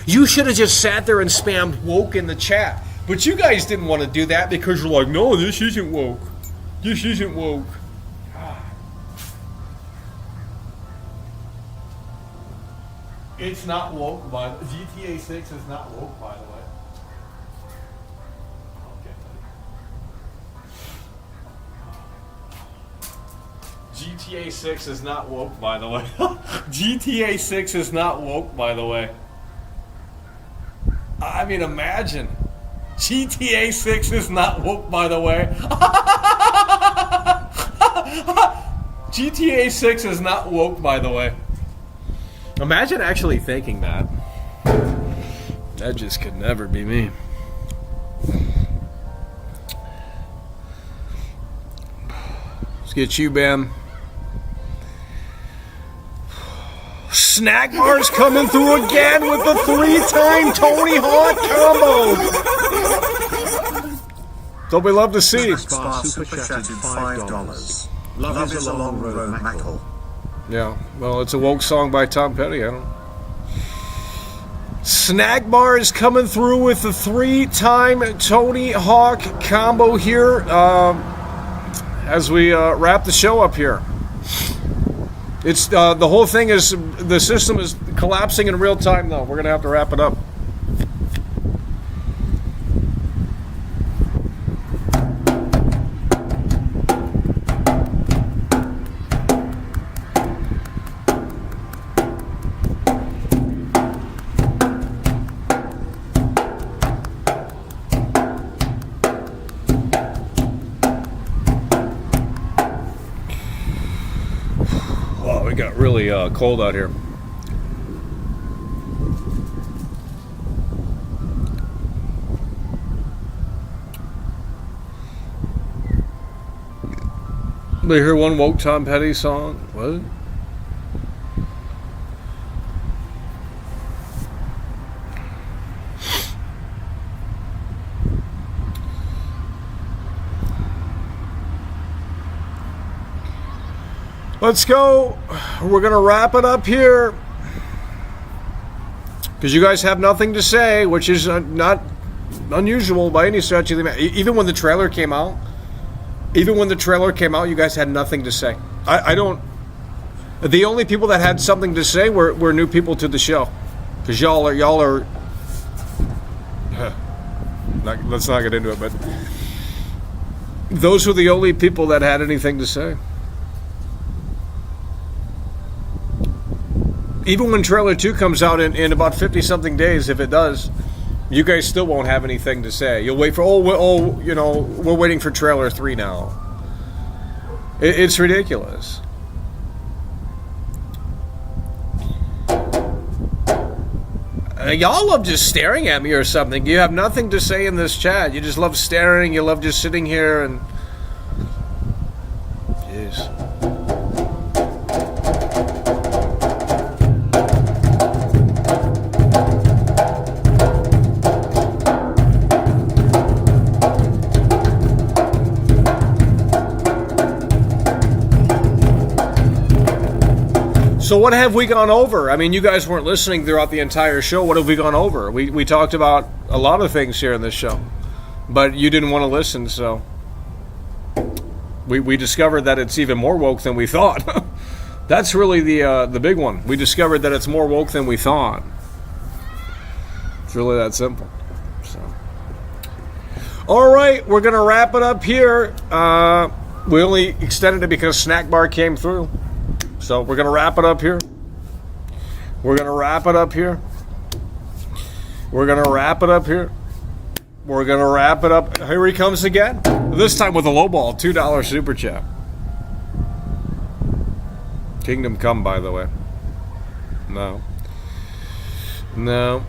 You should have just sat there and spammed woke in the chat. But you guys didn't want to do that because you're like, no, this isn't woke. This isn't woke. God. It's not woke, but GTA 6 is not woke, by the way. GTA 6 is not woke, by the way. GTA 6 is not woke, by the way. I mean, imagine. GTA 6 is not woke, by the way. GTA 6 is not woke, by the way. Imagine actually thinking that. That just could never be me. Let's get you, Bam. Snack bars coming through again with the 3-time Tony Hawk combo. Don't we love to see? Spa super chatted $5. Love is a long road, Mackle. Yeah, well, it's a woke song by Tom Petty. I don't know. Snack bars coming through with the 3-time Tony Hawk combo here as we wrap the show up here. It's the whole thing is the system is collapsing in real time, though. We're gonna have to wrap it up. Wow, it got really cold out here. They hear one woke Tom Petty song? What? Let's go. We're going to wrap it up here. Because you guys have nothing to say, which is not unusual by any stretch of the imagination. Even when the trailer came out, you guys had nothing to say. I don't... The only people that had something to say were new people to the show. Because y'all are... let's not get into it, but... Those were the only people that had anything to say. Even when trailer 2 comes out in about 50-something days, if it does, you guys still won't have anything to say. You'll wait for, we're waiting for trailer 3 now. It's ridiculous. Y'all love just staring at me or something. You have nothing to say in this chat. You just love staring. You love just sitting here and... Jeez. So what have we gone over? I mean, you guys weren't listening throughout the entire show. What have we gone over? We talked about a lot of things here in this show, but you didn't want to listen, so we discovered that it's even more woke than we thought. That's really the big one. We discovered that it's more woke than we thought. It's really that simple. So, all right, we're gonna wrap it up here. We only extended it because Snack Bar came through. So we're going to wrap it up here. We're going to wrap it up here. We're going to wrap it up here. We're going to wrap it up. Here he comes again. This time with a low ball, $2 super chat. Kingdom Come, by the way. No. No.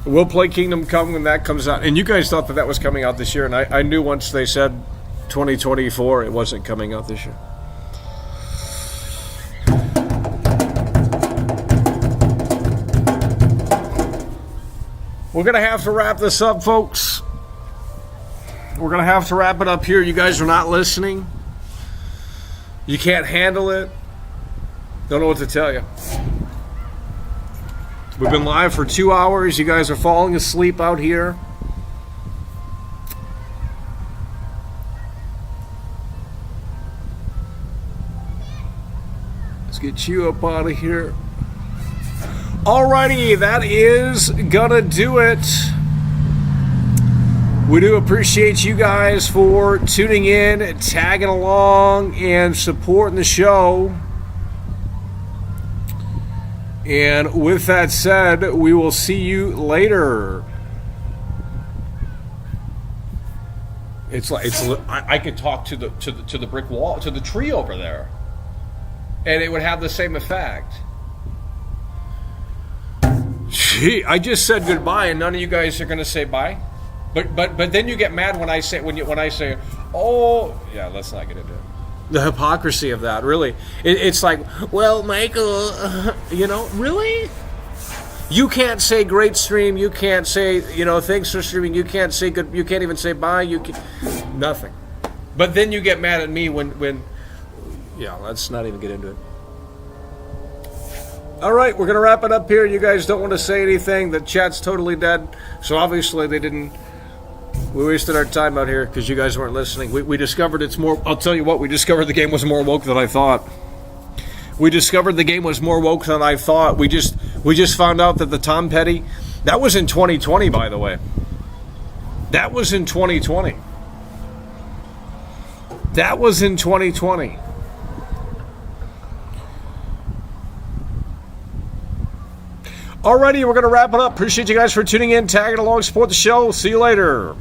We'll play Kingdom Come when that comes out. And you guys thought that was coming out this year. And I knew once they said 2024, it wasn't coming out this year. We're going to have to wrap this up, folks. We're going to have to wrap it up here. You guys are not listening. You can't handle it. Don't know what to tell you. We've been live for 2 hours. You guys are falling asleep out here. Let's get you up out of here. Alrighty, that is gonna do it. We do appreciate you guys for tuning in, tagging along, and supporting the show. And with that said, we will see you later. It's like I could talk to the brick wall, to the tree over there, and it would have the same effect. Gee, I just said goodbye, and none of you guys are going to say bye. But then you get mad when I say oh yeah, let's not get into it. The hypocrisy of that, really. It's like, well, Michael, really? You can't say great stream. You can't say, thanks for streaming. You can't say good. You can't even say bye. Nothing. But then you get mad at me when yeah, let's not even get into it. All right, we're going to wrap it up here. You guys don't want to say anything. The chat's totally dead. So obviously they didn't. We wasted our time out here because you guys weren't listening. We discovered it's more. I'll tell you what. We discovered the game was more woke than I thought. We discovered the game was more woke than I thought. We just found out that the Tom Petty, that was in 2020, by the way. That was in 2020. That was in 2020. Alrighty, we're going to wrap it up. Appreciate you guys for tuning in, tagging along, support the show. See you later.